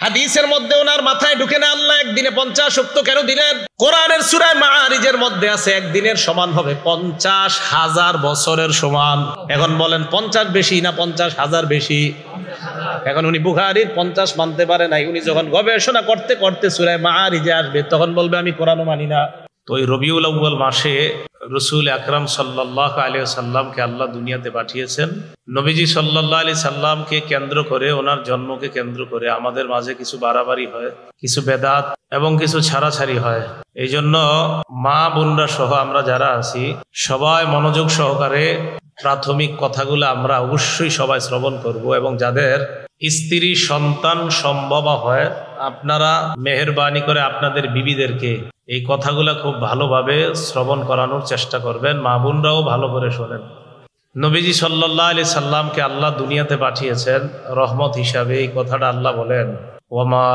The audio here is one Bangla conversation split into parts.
হাদিসের মধ্যে ওনার মাথায় ঢুকে না আল্লাহ একদিনে 50 ওয়াক্ত কেন দিলেন। কোরআনের সূরা মাআরিজের মধ্যে আছে একদিনের সমান হবে 50,000 বছরের সমান। এখন বলেন 50 বেশি না 50,000 বেশি? এখন উনি বুখারীর 50 মানতে পারে নাই। উনি যখন গবেষণা করতে করতে সূরা মাআরিজে আসবে তখন বলবে আমি কোরআনও মানি না। তো ওই রবিউল আউয়াল মাসে রসুল আকরাম সাল্লাল্লাহু আলাইহি সাল্লামকে আল্লাহ দুনিয়াতে পাঠিয়েছেন। নবীজি সাল্লাল্লাহু আলাইহি সাল্লামকে কেন্দ্র করে, ওনার জন্মকে কেন্দ্র করে আমাদের মাঝে কিছু বাড়াবাড়ি হয়, কিছু বেদাত এবং কিছু ছাড়াছাড়ি হয়। এই জন্য মা বোনরা সহ আমরা যারা আছি সবাই মনোযোগ সহকারে প্রাথমিক কথাগুলো আমরা অবশ্যই সবাই শ্রবণ করব, এবং যাদের স্ত্রী সন্তান সম্ভব হয় আপনারা মেহেরবানি করে আপনাদের বিবিদেরকে এই কথাগুলো খুব ভালোভাবে শ্রবণ করানোর চেষ্টা করবেন। মা বোনরাও ভালো করে শোনেন। নবীজি সাল্লাল্লাহু আলাইহি সাল্লামকে আল্লাহ দুনিয়াতে পাঠিয়েছেন রহমত হিসাবে। এই কথাটা আল্লাহ বলেন, ওয়ামা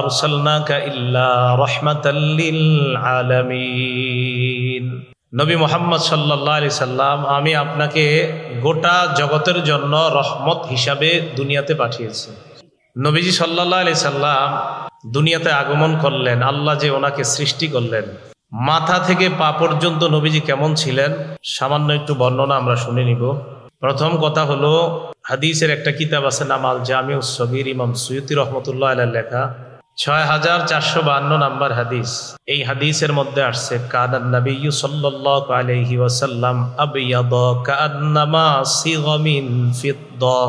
আরসালনাকা ইল্লা রাহমাতাল লিল আলামিন। নবী মুহাম্মদ সাল্লাল্লাহু আলাইহি সাল্লাম, আমি আপনাকে গোটা জগতের জন্য রহমত হিসাবে দুনিয়াতে পাঠিয়েছি। নবীজি সাল্লাল্লাহু আলাইহি সাল্লাম দুনিয়াতে আগমন করলেন, আল্লাহ যে ওনাকে সৃষ্টি করলেন, মাথা থেকে পা পর্যন্ত নবীজি কেমন ছিলেন সামান্য একটু বর্ণনা আমরা শুনে নিব। প্রথম কথা হলো, হাদিসের একটা কিতাব আছে নাম আল জামিউস সগীর, ইমাম সুয়ুতি রহমতুল্লাহ আলাইহি লেখা, 6452 নাম্বার হাদিস। এই হাদিসের মধ্যে আসছে, কানান নবিয়্যু সাল্লাল্লাহু আলাইহি ওয়াসাল্লাম আবয়াদা কাআন্নামা সিগা মিন ফিদ্দা।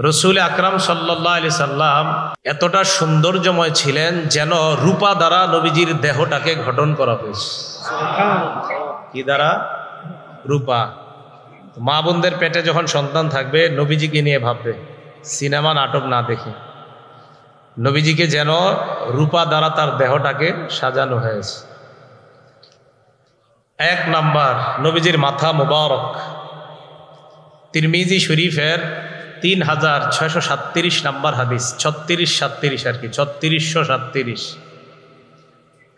রসুল আকরাম সাল্লাল্লাহু আলাইহি সাল্লাম এতটা সৌন্দর্যময় ছিলেন যেন রূপা দ্বারা নবীজির দেহটাকে গঠন করা হয়েছে। কি দ্বারা? রূপা। মা বোনদের পেটে যখন সন্তান থাকবে নবীজিকে নিয়ে ভাববে, সিনেমা নাটক না দেখে নবীজিকে যেন রূপা দ্বারা তার দেহটাকে সাজানো হয়েছে। এক নাম্বার, নবীজির মাথা মুবারক। তিরমিজি শরীফের 3637 নাম্বার হাদিস, 3637 আর কি, 3637।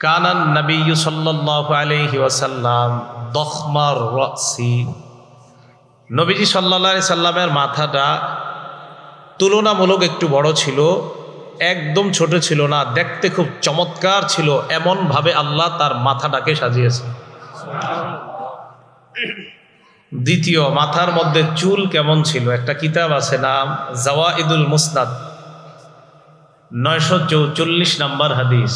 কানান নবিয়্যু সাল্লাল্লাহু আলাইহি ওয়াসাল্লাম দখমার রাসি। নবীজি সাল্লাল্লাহু আলাইহি সাল্লামের মাথাটা তুলনামূলক একটু বড় ছিল, একদম ছোট ছিল না, দেখতে খুব চমৎকার ছিল। এমন ভাবে আল্লাহ তার মাথাটাকে সাজিয়েছে। দ্বিতীয়, মাথার মধ্যে চুল কেমন ছিল। একটা কিতাব আছে নাম জাওয়াইদুল মুসনাদ, 944 নাম্বার হাদিস।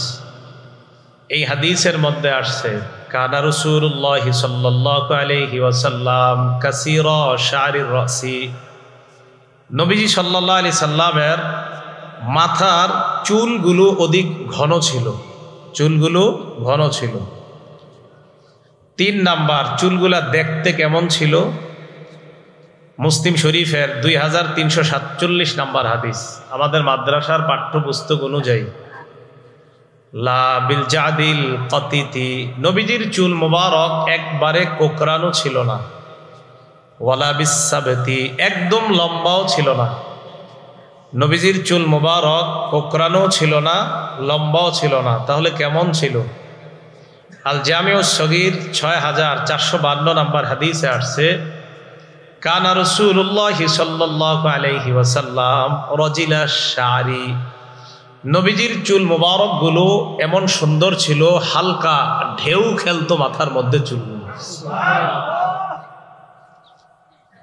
এই হাদিসের মধ্যে আসছে, কানা রাসূলুল্লাহ সাল্লাল্লাহু আলাইহি ওয়াসাল্লাম কাসীরা শা'রির রাসি। নবীজি সাল্লাল্লাহু আলাইহি সাল্লামের মাথার চুলগুলো অধিক ঘন ছিল, চুলগুলো ঘন ছিল। 3 নাম্বার, চুলগুলা দেখতে কেমন ছিল। মুসলিম শরীফের 2347 নাম্বার হাদিস। আমাদের মাদ্রাসার পাঠ্যপুস্তক অনুযায়ী লা বিল জাদিল কাতিতি, নবীজির চুল মোবারক একবারে কোকড়ানো ছিল না। ওয়ালা বিসাবতি, একদম লম্বাও ছিল না। নবীজির চুল মোবারক কোকড়ানো ছিল না, লম্বাও ছিল না। তাহলে কেমন ছিল? আল জামিউস সগীর 6452 নাম্বার হাদিসে আসছে, কানা রাসূলুল্লাহ সাল্লাল্লাহু আলাইহি ওয়াসাল্লাম রাজিলা শা'রি। নবীজির চুল মোবারক গুলো এমন সুন্দর ছিল, হালকা ঢেউ খেলতো মাথার মধ্যে চুলগুলো।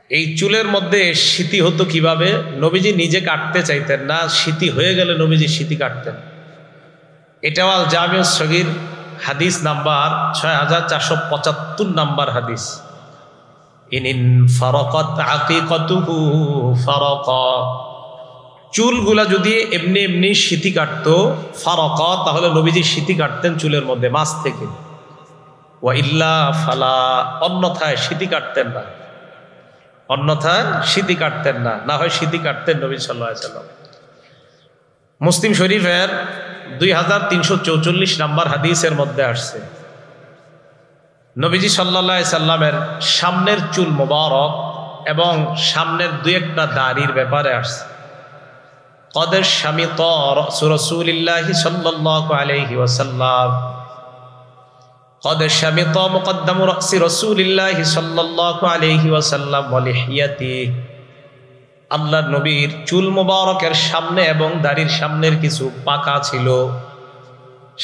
এই চুলের মধ্যে স্মৃতি হতো কিভাবে? নবীজি নিজে কাটতে চাইতেন না, স্মৃতি হয়ে গেলে নবীজি স্মৃতি কাটতেন। এটাও আল জামিউস সগীর হাদিস নাম্বার 6475 নাম্বার হাদিস। ইনিন ফারাকাত আকিকাতুহু ফারাকা, চুলগুলা যদি এমনি এমনি স্মৃতি কাটতো ফারাকা, তাহলে নবীজি স্মৃতি কাটতেন চুলের মধ্যে মাছ থেকে। ওয়া ইল্লা ফালা, অন্যথায় স্মৃতি কাটতেন না, অন্যথায় স্মৃতি কাটতেন না, না হয় স্মৃতি কাটতেন নবী সাল্লাল্লাহু আলাইহি ওয়াসাল্লাম। মুসলিম শরীফের 2344 নাম্বার হাদিসের মধ্যে আসছে, নবীজি সাল্লাল্লাহু আলাইহি সাল্লামের সামনের চুল মোবারক এবং সামনের 2-1টা দাড়ির ব্যাপারে আসছে। কদ শামিতা রাসূলুল্লাহ সাল্লাল্লাহু আলাইহি ওয়াসাল্লাম, কদ শামিতা মুকদ্দামু রাসি রাসূলিল্লাহ সাল্লাল্লাহু আলাইহি ওয়াসাল্লাম ওয়া লিহিয়াতিহি। আল্লাহর নবীর চুল মোবারকের সামনে এবং দাড়ির সামনের কিছু পাকা ছিল,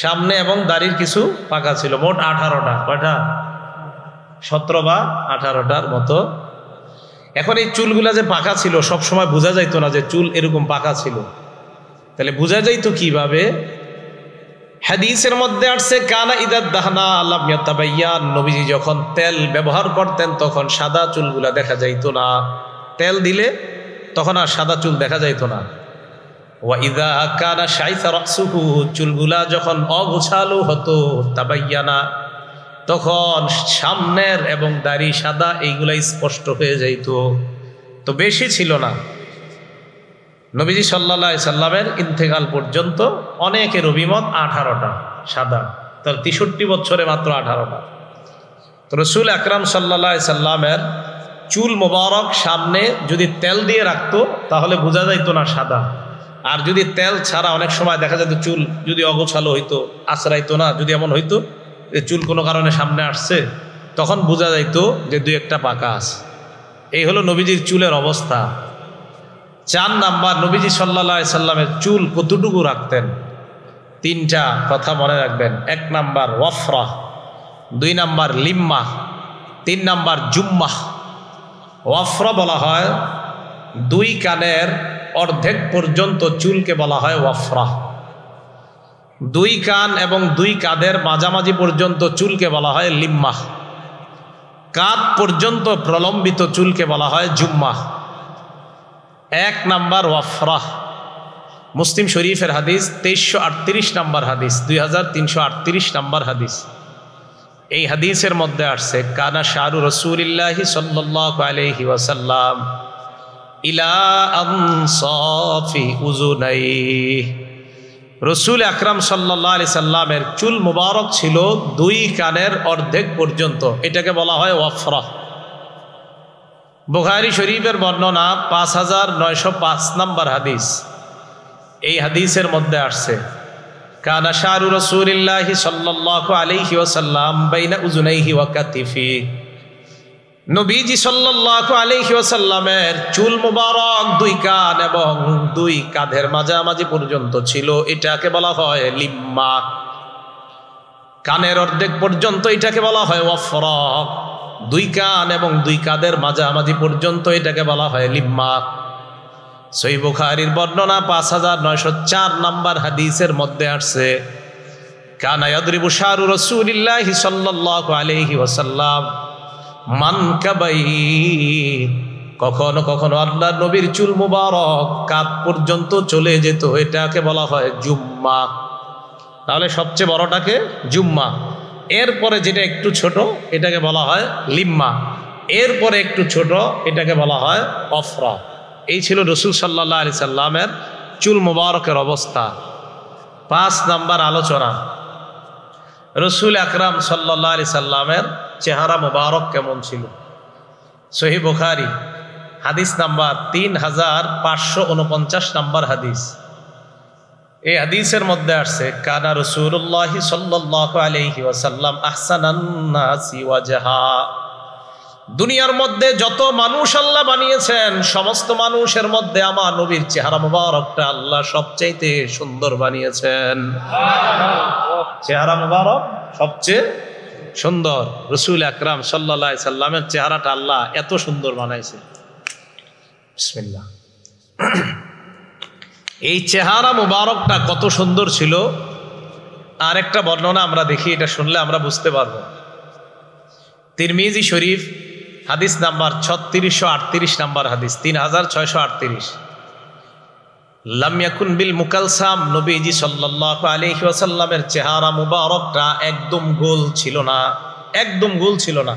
সামনে এবং দাড়ির কিছু পাকা ছিল, মোট 18টা। কয়টা? 17 বা 18টার মতো। এখন এই চুলগুলা যে পাকা ছিল সব সময় বোঝা যাইতো না যে চুল এরকম পাকা ছিল, তাহলে বোঝা যাইতো কিভাবে? হাদিসের মধ্যে আসছে কানা ইদাদ দাহনা লাম ইয়াতাবায়্যান, নবীজি যখন তেল ব্যবহার করতেন তখন সাদা চুলগুলা দেখা যাইতো না, তেল দিলে তখন আর সাদা চুল দেখা যাইতো না। ওয়া ইযা কানা শাইসা রাসুহু, চুলগুলা যখন অগোছালো হতো, তাবায়্যানা, তখন সামনের এবং দাড়ি সাদা এইগুলা স্পষ্ট হয়ে যাইতো। তো বেশি ছিল না, নবীজি সাল্লাল্লাহু আলাইহি সাল্লামের ইন্তেকাল পর্যন্ত অনেকের অভিমত 18টা সাদা, তার 63 বছরে মাত্র 18টা। তো রাসূল আকরাম সাল্লাল্লাহু আলাইহি সাল্লামের চুল মোবারক সামনে যদি তেল দিয়ে রাখতো তাহলে বোঝা যাইতো না সাদা, আর যদি তেল ছাড়া অনেক সময় দেখা যেত চুল যদি অগোছালো হইতো, আশ্রাইতো না, যদি এমন হইতো যে চুল কোনো কারণে সামনে আসছে, তখন বোঝা যাইতো যে 2-1টা পাকা আছে। এই হলো নবীজির চুলের অবস্থা। 4 নাম্বার, নবীজি সাল্লাল্লাহু আলাইহি সাল্লামের চুল কতটুকু রাখতেন? 3টা কথা মনে রাখবেন। 1 নাম্বার ওয়াফরা, 2 নাম্বার লিম্মা, 3 নাম্বার জুম্মাহ। ওয়াফরা বলা হয় 2 কানের অর্ধেক পর্যন্ত চুলকে বলা হয় ওয়াফরা। 2 কান এবং 2 কাঁধের মাঝামাঝি পর্যন্ত চুলকে বলা হয় লিম্মাহ। কাঁধ পর্যন্ত প্রলম্বিত চুলকে বলা হয় জুম্মাহ। 1 নাম্বার ওয়াফরা, মুসলিম শরীফের হাদিস, 2338 নাম্বার হাদিস, 2338 নাম্বার হাদিস। এই হাদিসের মধ্যে আসছে কানা শারু রাসূলিল্লাহি সাল্লাল্লাহু আলাইহি ওয়াসাল্লাম ইলা আনসাফি উযুনাইহি, রাসূল আকরাম সাল্লাল্লাহু আলাইহি সাল্লামের চুল মুবারক ছিল 2 কানের অর্ধেক পর্যন্ত, এটাকে বলা হয় ওয়াফরা। বুখারী শরীফের বর্ণনা 5905 নাম্বার হাদিস। এই হাদিসের মধ্যে আসছে কানা শারু রাসূলিল্লাহি সাল্লাল্লাহু আলাইহি ওয়াসাল্লাম বাইনা উযুনাইহি ওয়া কাতিফি, নবীজি সাল্লাল্লাহু আলাইহি ওয়াসাল্লামের চুল মুবারক 2 কান এবং 2 কাঁধের মাঝামাঝি পর্যন্ত ছিল, এটাকে বলা হয় লিম্মা। কানের অর্ধেক পর্যন্ত এটাকে বলা হয় ওয়াফরা, 2 কান এবং 2 কাঁধের মাঝামাঝি পর্যন্ত এটাকে বলা হয় লিম্মা। সহিহ বুখারীর বর্ণনা 5904 নাম্বার হাদিসের মধ্যে আসছে কানা ইয়াদরিবু শারু রাসূলিল্লাহি সাল্লাল্লাহু আলাইহি ওয়াসাল্লাম মানকাবাই, কখনো কখনো আল্লাহর নবীর চুল মুবারক কাঁধ পর্যন্ত চলে যেত, এটাকে বলা হয় জুম্মা। তাহলে সবচেয়ে বড়টাকে জুম্মা, এরপরে যেটা একটু ছোট এটাকে বলা হয় লিম্মা, এরপরে একটু ছোট এটাকে বলা হয় ওয়াফরা। এই ছিল রাসূল সাল্লাল্লাহু আলাইহি সাল্লামের চুল মুবারকের অবস্থা। 5 নাম্বার আলোচনা, রাসূল আকরাম সাল্লাল্লাহু আলাইহি সাল্লামের চেহারা মুবারক কেমন ছিল? সহিহ বুখারী হাদিস নাম্বার 3549 নাম্বার হাদিস। এই হাদিসের মধ্যে আসছে কানা রাসূলুল্লাহি সাল্লাল্লাহু আলাইহি ওয়াসাল্লাম আহসানান নাসি ওয়াজহা, দুনিয়ার মধ্যে যত মানুষ আল্লাহ বানিয়েছেন সমস্ত মানুষের মধ্যে আমার নবীর চেহারা মুবারকটা আল্লাহ সবচাইতে সুন্দর বানিয়েছেন। চেহারা মুবারক সবচেয়ে সুন্দর, রাসূল আকরাম সাল্লাল্লাহু আলাইহি সাল্লামের চেহারাটা আল্লাহ এত সুন্দর বানাইছে। বিসমিল্লাহ। এই চেহারা মুবারকটা কত সুন্দর ছিল আর একটা বর্ণনা আমরা দেখি, এটা শুনলে আমরা বুঝতে পারবো। তিরমিজি শরীফ হাদিস নাম্বার 3638 নাম্বার হাদিস, 3638। লাম ইয়াকুন বিল মুকালসাম, নবীজি সাল্লাল্লাহু আলাইহি ওয়াসাল্লামের চেহারা মুবারকটা একদম গোল ছিল না, একদম গোল ছিল না।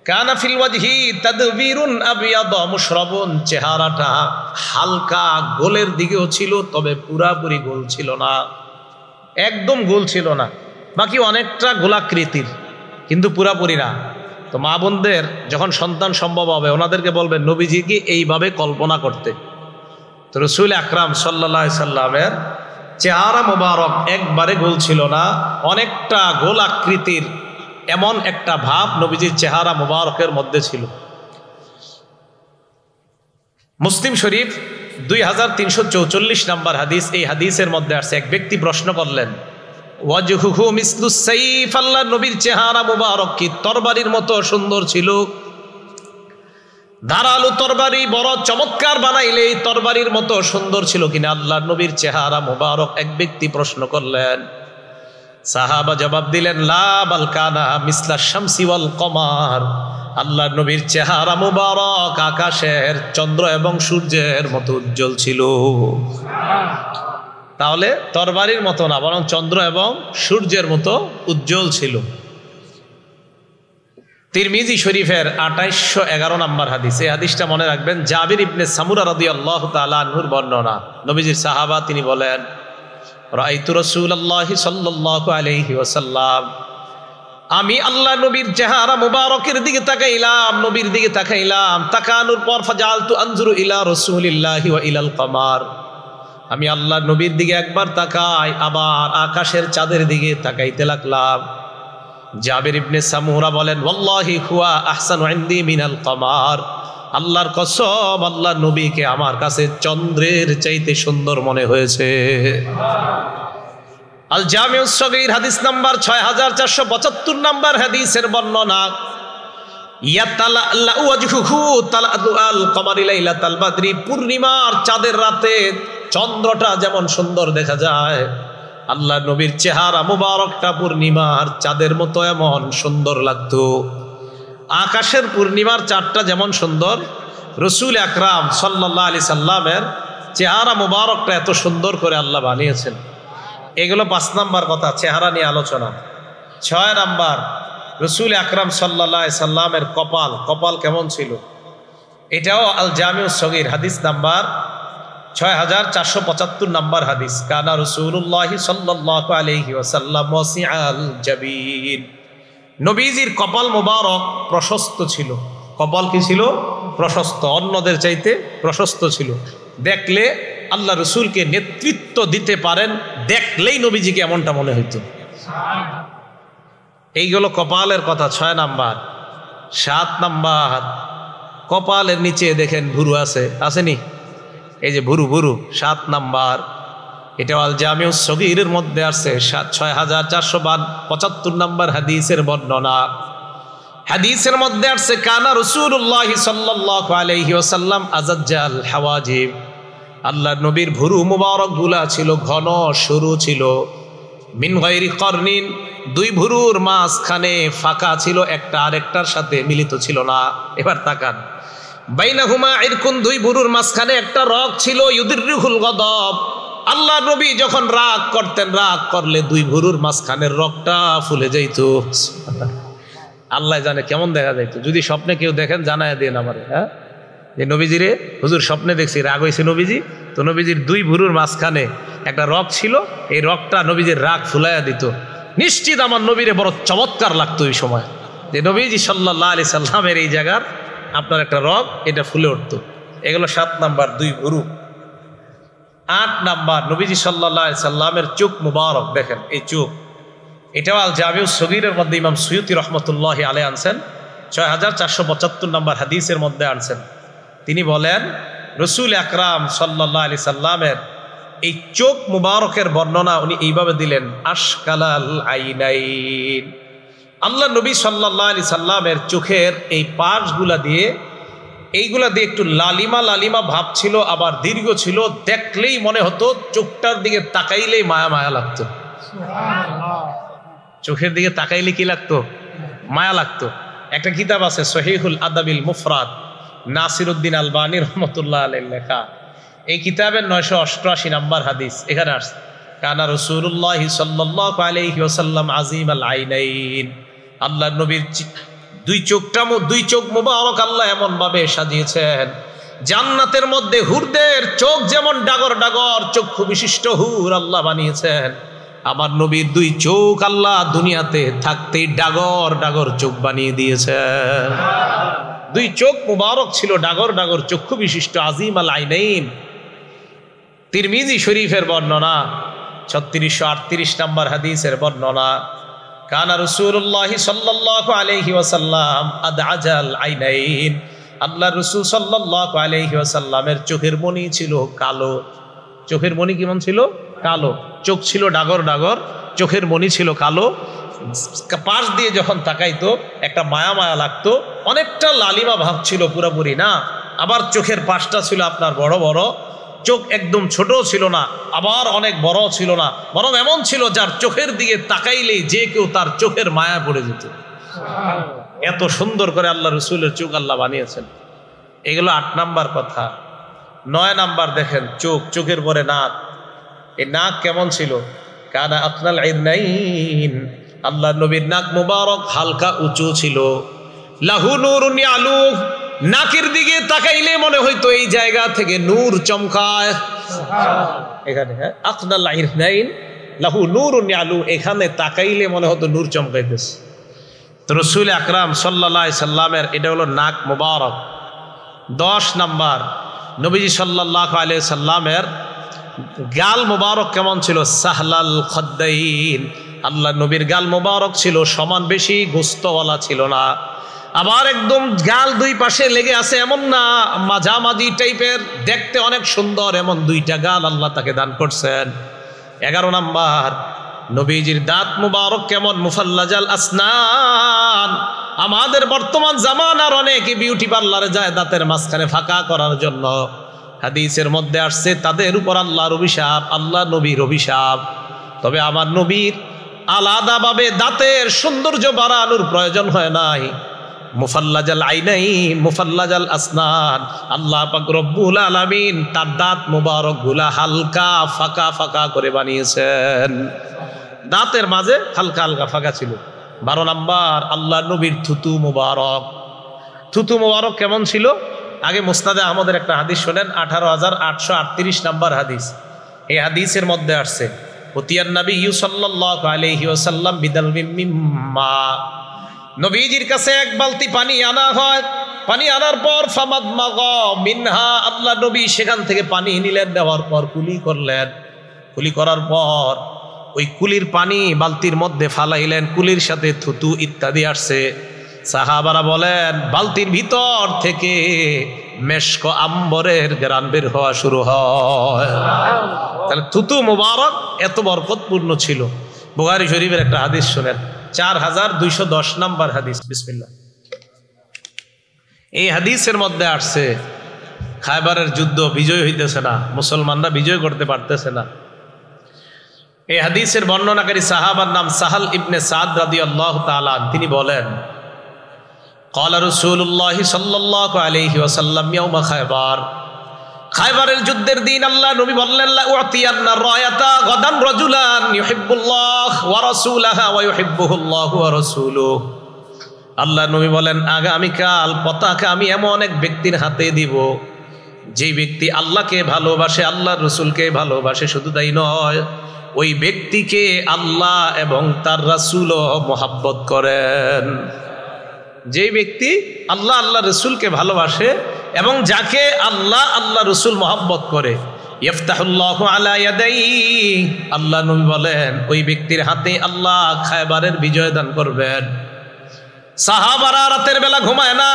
কানা ফিল ওয়াজহি তাদবীরুন আবিয়াদ মুশরাবুন, চেহারাটা হালকা গোলের দিকেও ছিল তবে পুরাপুরি গোল ছিল না, একদম গোল ছিল না, বাকি অনেকটা গোলাকৃতির কিন্তু পুরাপুরি না। তো মা বোনদের যখন সন্তান সম্ভব হবে ওনাদেরকে বলবেন নবীজিকে এইভাবে কল্পনা করতে। তো রাসূল আকরাম সাল্লাল্লাহু আলাইহি সাল্লামের চেহারা মোবারক একবারে গোল ছিল না, অনেকটা গোল আকৃতির এমন একটা ভাব নবীজির চেহারা মোবারকের মধ্যে ছিল। মুসলিম শরীফ 2344 নম্বর হাদিস। এই হাদিসের মধ্যে আছে, এক ব্যক্তি প্রশ্ন করলেন, ওয়াজহুহু মিসলুস সাইফ, আল্লাহর নবীর চেহারা মুবারক কি তরবারির মতো সুন্দর ছিল? ধারালো তরবারি বড় চমৎকার বানাইলে এই তরবারির মতো সুন্দর ছিল কিনা আল্লাহর নবীর চেহারা মুবারক? এক ব্যক্তি প্রশ্ন করলেন। সাহাবা জবাব দিলেন, লা বাল কানা মিসলা শামসি ওয়াল কমার, আল্লাহর নবীর চেহারা মুবারক আকাশের চন্দ্র এবং সূর্যের মতো উজ্জ্বল ছিল। তাহলে তরবারির মতো না, বরং চন্দ্র এবং সূর্যের মতো উজ্জ্বল ছিল। তিরমিজি শরীফের 2811 নম্বর হাদিস। এই হাদিসটা মনে রাখবেন, জাবির ইবনে সামুরা রাদিয়াল্লাহু তাআলা আনহুর বর্ণনা। নবীজির সাহাবা, তিনি বলেন, রাআইতু রাসূলুল্লাহি সাল্লাল্লাহু আলাইহি ওয়াসাল্লাম, আমি আল্লাহ নবীর চেহারা মুবারকের দিকে তাকাইলাম, নবীর দিকে তাকাইলাম। তাকানোর পর ফাজালতু আনজুরু ইলা রাসূলিল্লাহি ওয়া ইলাল কমার, আমি আল্লাহ নবীর দিকে একবার তাকাই, আবার আকাশের চাঁদের দিকে তাকাইতে লাগলাম। জাবির ইবনে সামুরা বলেন, ওয়াল্লাহি হুয়া আহসানু ইনদি মিনাল কমার, আল্লাহর কসম, আল্লাহর নবীকে আমার কাছে চন্দ্রের চাইতে সুন্দর মনে হয়েছে। আল জামিউস সগীর হাদিস নাম্বার 6475 নাম্বার হাদিসের বর্ণনা, ইয়াতালাল্লা ওয়াজহুহু তালাদু আল কমারি লাইলাতাল বাদরি, পূর্ণিমার চাঁদের রাতে চন্দ্রটা যেমন সুন্দর দেখা যায়, আল্লাহ নবীর চেহারা মুবারকটা পূর্ণিমার চাঁদের মতো এমন সুন্দর লাগতো। আকাশের পূর্ণিমার চাঁদটা যেমন সুন্দর, রসুল আকরাম সাল্লাল্লাহু আলাইহি সাল্লামের চেহারা মুবারকটা এত সুন্দর করে আল্লাহ বানিয়েছেন। এগুলো 5 নাম্বার কথা, চেহারা নিয়ে আলোচনা। 6 নাম্বার, রসুল আকরাম সাল্লাল্লাহু আলাইহি সাল্লামের কপাল কেমন ছিল? এটাও আল জামিউস সগীর হাদিস নাম্বার 6475 নাম্বার হাদিস। কানা রাসূলুল্লাহি সাল্লাল্লাহু আলাইহি ওয়াসাল্লাম ওয়াসিআল জাবিন, নবীজির কপাল মুবারক প্রশস্ত ছিল। কপাল কি ছিল? প্রশস্ত, অন্যদের চাইতে প্রশস্ত ছিল। দেখলে আল্লাহ রসুলকে নেতৃত্ব দিতে পারেন, দেখলেই নবীজিকে এমনটা মনে হইত। এইগুলো কপালের কথা 6 নাম্বার। 7 নাম্বার, কপালের নিচে দেখেন ভুরু আছে, আসেনি? এই যে ভুরু 7 নাম্বার। এটা আল জামিউস সগীরের মধ্যে আছে 6475 নাম্বার হাদিসের বর্ণনা। হাদিসের মধ্যে আছে, কানা রাসূলুল্লাহি সাল্লাল্লাহু আলাইহি ওয়াসাল্লাম আজাজ্জাল হাওয়াজিব, আল্লাহর নবীর ভুরু মুবারক গুলা ছিল ঘন, সরু ছিল। মিন গায়রি করনিন, 2 ভুরুর মাঝখানে ফাঁকা ছিল, একটা আরেকটার সাথে মিলিত ছিল না। এবার তাকান, বাইনাহুমা ইরকুন, 2 ভুরুর মাঝখানে একটা রগ ছিল। ইউদিররুহুল গদব, আল্লাহ নবী যখন রাগ করতেন, রাগ করলে 2 ভুরুর মাঝখানের রগটা ফুলে যাইত। আল্লাহ জানে কেমন দেখা যাইতো। যদি স্বপ্নে কেউ দেখেন জানায় দেন আমারে, হ্যাঁ, যে নবীজিরে হুজুর স্বপ্নে দেখছি রাগ হয়েছে নবীজি, তো নবীজির 2 ভুরুর মাঝখানে একটা রগ ছিল, এই রগটা নবীজির রাগ ফুলাইয়া দিত। নিশ্চিত আমার নবীরে বড় চমৎকার লাগতো এই সময়, যে নবীজি সাল্লাল্লাহু আলাইহি সাল্লামের এই জায়গার আপনার একটা রগ, এটা ফুলে উঠতো। এগুলো 7 নাম্বার, 2 ভুরু। 8 নাম্বার, নবীজি সাল্লাল্লাহু আলাইহি সাল্লামের চোখ মুবারক, দেখেন এই চোখ। এটাও আল জামিউস সগীরের মধ্যে ইমাম সুয়ুতি রহমতুল্লাহি আলাইহি আনছেন, 6475 নাম্বার হাদিসের মধ্যে আনছেন। তিনি বলেন, রসুল আকরাম সাল্লাল্লাহু আলাইহি সাল্লামের এই চোখ মুবারকের বর্ণনা উনি এইভাবে দিলেন, আশকালাল আইনাইন, আল্লাহ নবী সাল্লাল্লাহু আলাইহি সাল্লামের চোখের এই পাশগুলা দিয়ে, এইগুলা দিয়ে একটু লালিমা লালিমা ভাব ছিল, আবার দীর্ঘ ছিল। দেখলেই মনে হতো, চোখটার দিকে তাকাইলেই মায়া মায়া লাগতো। চোখের দিকে তাকাইলে কি লাগতো? মায়া লাগতো। একটা কিতাব আছে সহিহুল আদাবিল মুফরাদ, নাসিরউদ্দিন আলবানী রহমতুল্লাহ আলাইহি লেখা। এই কিতাবের 988 নাম্বার হাদিস এখানে আসছে, কানা রাসূলুল্লাহি সাল্লাল্লাহু আলাইহি ওয়াসাল্লাম আযীমাল আইনাইন, আল্লাহ নবীর 2 চোখ মুবারক আল্লাহ এমন ভাবে সাজিয়েছেন, জান্নাতের মধ্যে হুরদের চোখ যেমন ডাগর ডাগর চক্ষু বিশিষ্ট হুর আল্লাহ বানিয়েছেন, আমার নবীর 2 চোখ আল্লাহ দুনিয়াতে থাকতেই ডাগর ডাগর চোখ বানিয়ে দিয়েছেন। 2 চোখ মুবারক ছিল, ডাগর ডাগর চক্ষু বিশিষ্ট, আযীমাল আইনাইন। তিরমিজি শরীফের বর্ণনা, 3638 নাম্বার হাদিসের বর্ণনা, কানা রাসূলুল্লাহি সাল্লাল্লাহু আলাইহি ওয়াসাল্লাম আদআজাল আইনাইন, আল্লাহ রাসূল সাল্লাল্লাহু আলাইহি ওয়াসাল্লামের চোখের মণি ছিল কালো। চোখের মণি কেমন ছিল? কালো। চোখ ছিল ডাগর ডাগর, চোখের মণি ছিল কালো। পাশ দিয়ে যখন তাকাইতো একটা মায়া মায়া লাগতো, অনেকটা লালিমা ভাব ছিল, পুরোপুরি না। আবার চোখের পাশটা ছিল আপনার বড় বড়, চোখ একদম ছোট ছিল না, আবার অনেক বড় ছিল না, বরং এমন ছিল যার চোখের দিকে তাকাইলেই যে কেউ তার চোখের মায়া পড়ে যেত। এত সুন্দর করে আল্লাহ রসুলের চোখ আল্লাহ বানিয়েছেন। এগুলো 8 নাম্বার কথা। 9 নাম্বার দেখেন, চোখ, চোখের পরে নাক। এই নাক কেমন ছিল? কানা আকনাল আইনাইন, আল্লাহ নবীর নাক মুবারক হালকা উঁচু ছিল। লাহু নূরুন ইয়ালু, নাকের দিকে তাকাইলে মনে হইতো এই জায়গা থেকে নূর চমকায়। এখানে আকনাল আইনাইন লাহু নূরুন ইয়ালু, এখানে তাকাইলে মনে হতো নূর চমকাইতেছে। তো রাসূল আকরাম সাল্লাল্লাহু আলাইহি সাল্লামের এটা হলো নাক মুবারক। 10 নাম্বার, নবীজি সাল্লাল্লাহু আলাইহি সাল্লামের গাল মুবারক কেমন ছিল? সাহলাল খদ্দাইন, আল্লাহ নবীর গাল মুবারক ছিল সমান, বেশি গোস্তওয়ালা ছিল না। আবার একদম গাল দুই পাশে লেগে আছে এমন না, মাঝামাঝি টাইপের, দেখতে অনেক সুন্দর, এমন 2টা গাল আল্লাহ তাকে দান করছেন। 11 নাম্বার, নবীজির দাঁত মুবারক কেমন? মুফাল্লাজাল আসনান। আমাদের বর্তমান জামানার অনেকে বিউটি পার্লারে যায় দাঁতের মাঝখানে ফাঁকা করার জন্য। হাদিসের মধ্যে আসছে তাদের উপর আল্লাহর অভিশাপ, আল্লাহ নবীর অভিশাপ। তবে আমার নবীর আলাদাভাবে দাঁতের সৌন্দর্য বাড়ানোর প্রয়োজন হয় নাই। মুফাল্লাজাল আইনাইন, মুফাল্লাজাল আসনান, আল্লাহ পাক রব্বুল আলামিন তার দাঁত মুবারক গুলা হালকা ফাঁকা ফাঁকা করে বানিয়েছেন। দাঁতের মাঝে হালকা হালকা ফাঁকা ছিল। 12 নাম্বার, আল্লাহ নবীর থুতু মুবারক। থুতু মুবারক কেমন ছিল? আগে মুসনাদে আহমদের একটা হাদিস শোনেন, 18,838 নাম্বার হাদিস। এই হাদিসের মধ্যে আসছে, উতিয়ান নবী সাল্লাল্লাহু আলাইহি ওয়াসাল্লাম বিদালবিম মিম্মা, নবীজির কাছে এক বালতি পানি আনা হয়। পানি আনার পর ফামাদমাগা মিনহা, আল্লাহ নবী সেখান থেকে পানি নিলেন, নেওয়ার পর কুলি করলেন। কুলি করার পর ওই কুলির পানি বালতির মধ্যে ফালাইলেন, কুলির সাথে থুতু ইত্যাদি আসছে। সাহাবারা বলেন বালতির ভিতর থেকে মেশক আম্বরের ঘ্রাণ বের হওয়া শুরু হয়। তাহলে থুতু মুবারক এত বরকতপূর্ণ ছিল। বুখারী শরীফের একটা হাদিস শুনেন, 4210 নাম্বার হাদিস। বিসমিল্লাহ। এই হাদিসের মধ্যে আসছে খায়বারের যুদ্ধ বিজয় হইতেছে না, মুসলমানরা বিজয় করতে পারতেছে না। এই হাদিসের বর্ণনাকারী সাহাবার নাম সাহাল ইবনে সাদ রাদিয়াল্লাহু তাআলা। তিনি বলেন, ক্বালা রাসূলুল্লাহ সাল্লাল্লাহু আলাইহি ওয়াসাল্লাম ইয়াউমা খায়বার, খায়বারের যুদ্ধের দিন আল্লাহ নবী বললেন, লা উতিয়ান্না রায়াতা গাদান রাজুলান ইউহিব্বুল্লাহ ওয়া রাসূলুহু ওয়া ইউহিব্বুহুল্লাহু ওয়া রাসূলুহু। আল্লাহ নবী বলেন, আগামীকাল পতাকা আমি এমন এক ব্যক্তির হাতে দিব, যেই ব্যক্তি আল্লাহকে ভালোবাসে, আল্লাহর রাসূলকে ভালোবাসে। শুধু তাই নয়, ওই ব্যক্তিকে আল্লাহ এবং তার রাসূলও মহব্বত করেন। যে ব্যক্তি আল্লাহ আল্লাহ রসুলকে ভালোবাসে এবং যাকে আল্লাহ আল্লাহ রসুল মহব্বত করে, ইফতাহুল্লাহু আলা ইয়াদাইহি, আল্লাহ নবী বলেন ওই ব্যক্তির হাতে আল্লাহ খায়বারের বিজয় দান করবেন। সাহাবারা রাতের বেলা ঘুমায় না,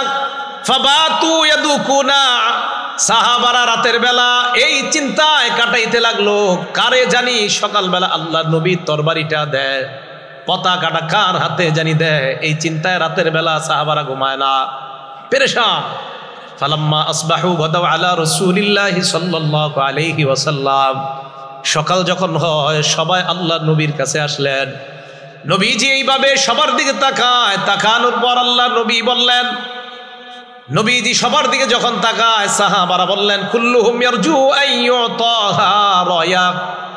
ফাবাতু ইয়াদুকুনা, সাহাবারা রাতের বেলা এই চিন্তায় কাটাইতে লাগলো, কারে জানি সকালবেলা আল্লাহ নবী তরবারিটা দেয়, পতাকাটা কার হাতে জানি দেয়। এই চিন্তায় রাতের বেলা সাহাবারা ঘুমায় না, পেরেশান। ফালাম্মা আসবাহু গাদাউ আলা রাসূলিল্লাহি সাল্লাল্লাহু আলাইহি ওয়াসাল্লাম, সকাল যখন হয় সবাই আল্লাহ নবীর কাছে আসলেন। নবীজি এইভাবে সবার দিকে তাকায়, তাকানোর পর আল্লাহ নবী বললেন, নবীজি সবার দিকে যখন তাকায় সাহাবারা বললেন, কুল্লুহুম ইয়ারজু আইয়ুতাহা রায়া,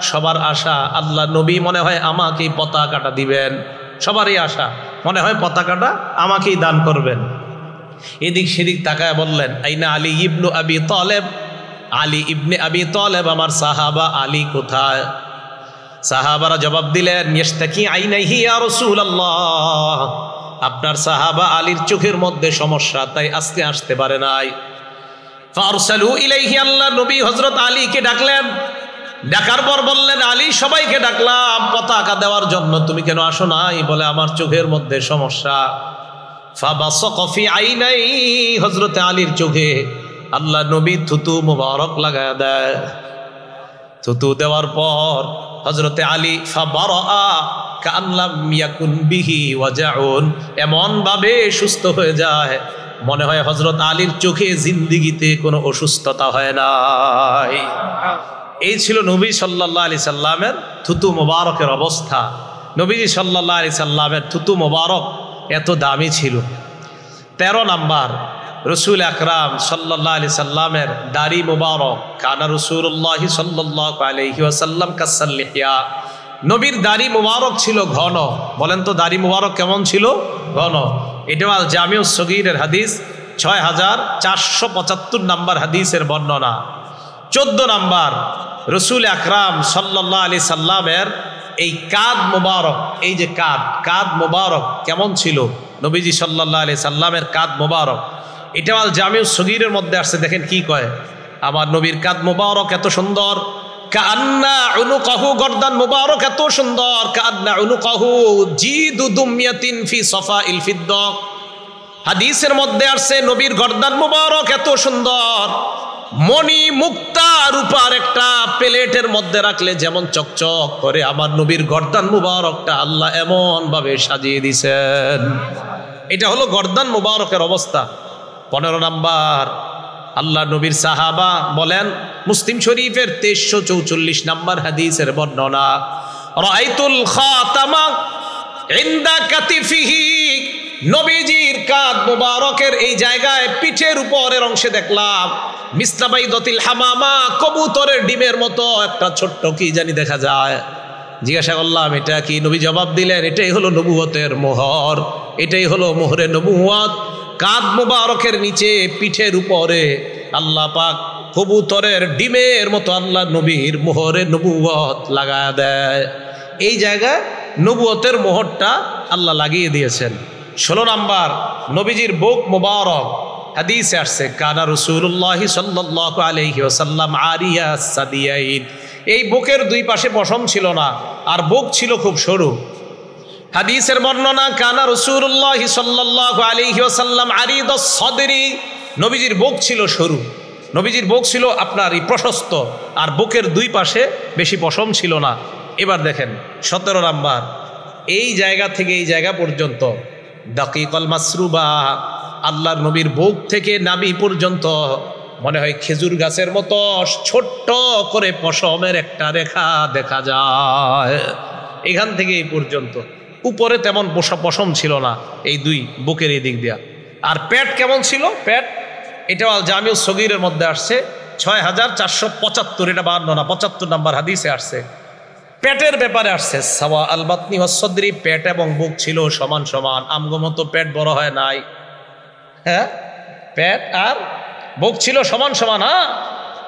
সবার আশা আল্লাহ নবী মনে হয় আমাকেই পতাকাটা দিবেন। সবারই আশা, মনে হয় পতাকাটা আমাকেই দান করবেন। এদিক সেদিক তাকায় বললেন, আইনা আলী ইবনু আবি তালেব, আলী ইবনে আবি তালেব আমার সাহাবা, আলী কোথায়? সাহাবারা জবাব দিলেন, ইশতাকি আইনাইহি ইয়া রাসূলুল্লাহ, আপনার সাহাবা আলীর চোখের মধ্যে সমস্যা, তাই আজকে আসতে পারে নাই। ফারসালু ইলাইহি, আল্লাহ নবী হযরত আলীকে ডাকলেন। ডাকার পর বললেন, আলী সবাইকে ডাকলাম পতাকা দেওয়ার জন্য, তুমি কেন আসো নাই? বলে আমার চোখের মধ্যে সমস্যা। ফাবাসাকা ফি আইনাই, হযরত আলীর চোখে আল্লাহ নবী থুতু মুবারক লাগায় দেয়। থুতু দেওয়ার পর হযরতে আলী ফাবারা কাআল্লাম ইয়াকুন বিহি ওয়াজাউন, এমন ভাবে সুস্থ হয়ে যায় মনে হয় হযরত আলীর চোখে জিন্দেগিতে কোনো অসুস্থতা হয় নাই। এই ছিল নবী সাল্লাল্লাহু আলাইহি সাল্লামের থুতু মুবারকের অবস্থা। নবীজি সাল্লাল্লাহু আলাইহি সাল্লামের থুতু মুবারক এত দামি ছিল। 13 নাম্বার, রসুল আকরাম সাল্লাল্লাহু আলাইহি সাল্লামের দাড়ি মুবারক। কানা রাসূলুল্লাহ সাল্লাল্লাহু আলাইহি ওয়াসাল্লাম কাসাল লিহিয়া, নবীর দাড়ি মুবারক ছিল ঘন। বলেন তো দাড়ি মুবারক কেমন ছিল? ঘন। এটা আল জামিউস সগীরের হাদিস, 6475 নাম্বার হাদিসের বর্ণনা। 14 নাম্বার, রসুল আকরাম সাল্লাল্লাহু আলাইহি সাল্লামের এই কাঁধ মুবারক, এই যে কাঁধ মুবারক কেমন ছিল? নবীজি সাল্লাল্লাহু আলাইহি সাল্লামের কাঁধ মুবারক, এটা আল জামিউস সগীরের মধ্যে আসছে। দেখেন কি কয়, আমার নবীর কাঁধ মুবারক এত সুন্দর, কান্না উনুকাহু, গর্দান মুবারক এত সুন্দর, কান্না উনুকাহু জিদু দুমিয়াতিন ফি সাফাইল ফিদ্দা। হাদিসের মধ্যে আসছে নবীর গর্দান মুবারক এত সুন্দর, মণি মুক্তা রূপার একটা প্লেটের মধ্যে রাখলে যেমন চকচক করে, আমার নবীর গর্দান মুবারকটা আল্লাহ এমন ভাবে সাজিয়ে দিয়েছেন। এটা হলো গর্দান মুবারকের অবস্থা। 15 নাম্বার, আল্লাহ নবীর সাহাবা বলেন, মুসলিম শরীফের 2344 নাম্বার হাদিসের বর্ণনা, রাআইতুল খাতামা ইনদা কাতিফিহি, নবীজির কাঁধ মুবারকের এই জায়গায় পিঠের উপরের অংশে দেখলাম মিসলাবাইদাতিল হামামা, কবুতরের ডিমের মতো একটা ছোট্ট কি জানি দেখা যায়। জিজ্ঞাসা করলাম এটা কি? নবী জবাব দিলেন, এটাই হলো নবুয়তের মোহর, এটাই হলো মোহরে নবুয়ত। কাঁধ মুবারকের নিচে পিঠের উপরে আল্লাহ পাক কবুতরের ডিমের মতো আল্লাহ নবীর মোহরে নবুয়ত লাগায় দেয়। এই জায়গায় নবুয়তের মোহরটা আল্লাহ লাগিয়ে দিয়েছেন। 16 নাম্বার, নবীজির বুক মুবারক, হাদিসে আসছে, কানা রাসূলুল্লাহ সাল্লাল্লাহু আলাইহি ওয়াসাল্লাম আরিয়া সাদিয়াইন, এই বুকের দুই পাশে পশম ছিল না, আর বুক ছিল খুব সরু। হাদিসের বর্ণনা, কানা রাসূলুল্লাহ সাল্লাল্লাহু আলাইহি ওয়াসাল্লাম আরিদাস সাদরি, নবীজির বুক ছিল সরু, নবীজির বুক ছিল আপনার এই প্রশস্ত, আর বুকের দুই পাশে বেশি পশম ছিল না। এবার দেখেন 17 নাম্বার, এই জায়গা থেকে এই জায়গা পর্যন্ত দাকিকাল মাসরুবা, আল্লাহর নবীর বুক থেকে নাভি পর্যন্ত মনে হয় খেজুর গাছের মতো ছোট্ট করে পশমের একটা রেখা দেখা যায়। এখান থেকে এই পর্যন্ত, উপরে তেমন পশম ছিল না এই দুই বুকের এই দিক দিয়া। আর পেট কেমন ছিল? পেট, এটাও জামিউস সগীরের মধ্যে আসছে, 6475, এটা 75 নাম্বার হাদিসে আসছে। পেটের ব্যাপারে আসছে, সাওয়া আল বাতনি ওয়াস সদরি, পেট এবং বুক ছিল সমান সমান, আমগো মতো পেট বড় হয় নাই। হ্যাঁ, পেট আর বুক ছিল সমান সমান। হ্যাঁ,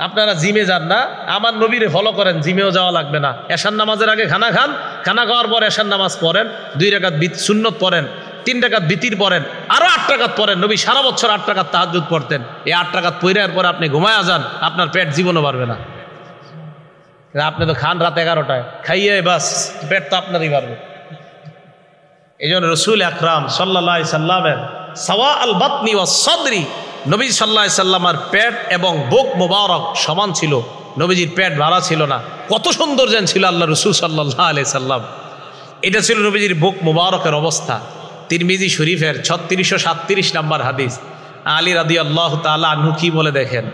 আপনারা জিমে যান না, আমার নবীরে ফলো করেন, জিমেও যাওয়া লাগবে না। এশার নামাজের আগে খানা খান, খানা খাওয়ার পর এশার নামাজ পড়েন, 2 রাকাত সুন্নত পড়েন, 3 রাকাত বিতির পড়েন, আরো 8 রাকাত পড়েন। নবী সারা বছর 8 রাকাত তাহাজ্জুদ পড়তেন। এই 8 রাকাত পড়ার পর আপনি ঘুমায়া যান, আপনার পেট জীবনও বাড়বে না। আপনি তো খান রাত 11টায়, খাইয়ে বাস পেট তো আপনারই বাড়বে। এই জন্য রসুল আকরাম সাল্লাল্লাহু আলাইহি সাল্লামের সাওয়া আল বাতনি ওয়াস সদরি, নবী সাল্লাল্লাহু আলাইহি সাল্লামের পেট এবং বুক মুবারক সমান ছিল, নবীজির পেট ভাড়া ছিল না। কত সুন্দর যেন ছিল আল্লাহ রসুল সাল্লাল্লাহু আলাইহি সাল্লাম। এটা ছিল নবীজির বুক মুবারকের অবস্থা। তিরমিজি শরীফের 3637 নাম্বার হাদিস, আলী রাদিয়াল্লাহু তাআলা আনহু কি বলে দেখেন,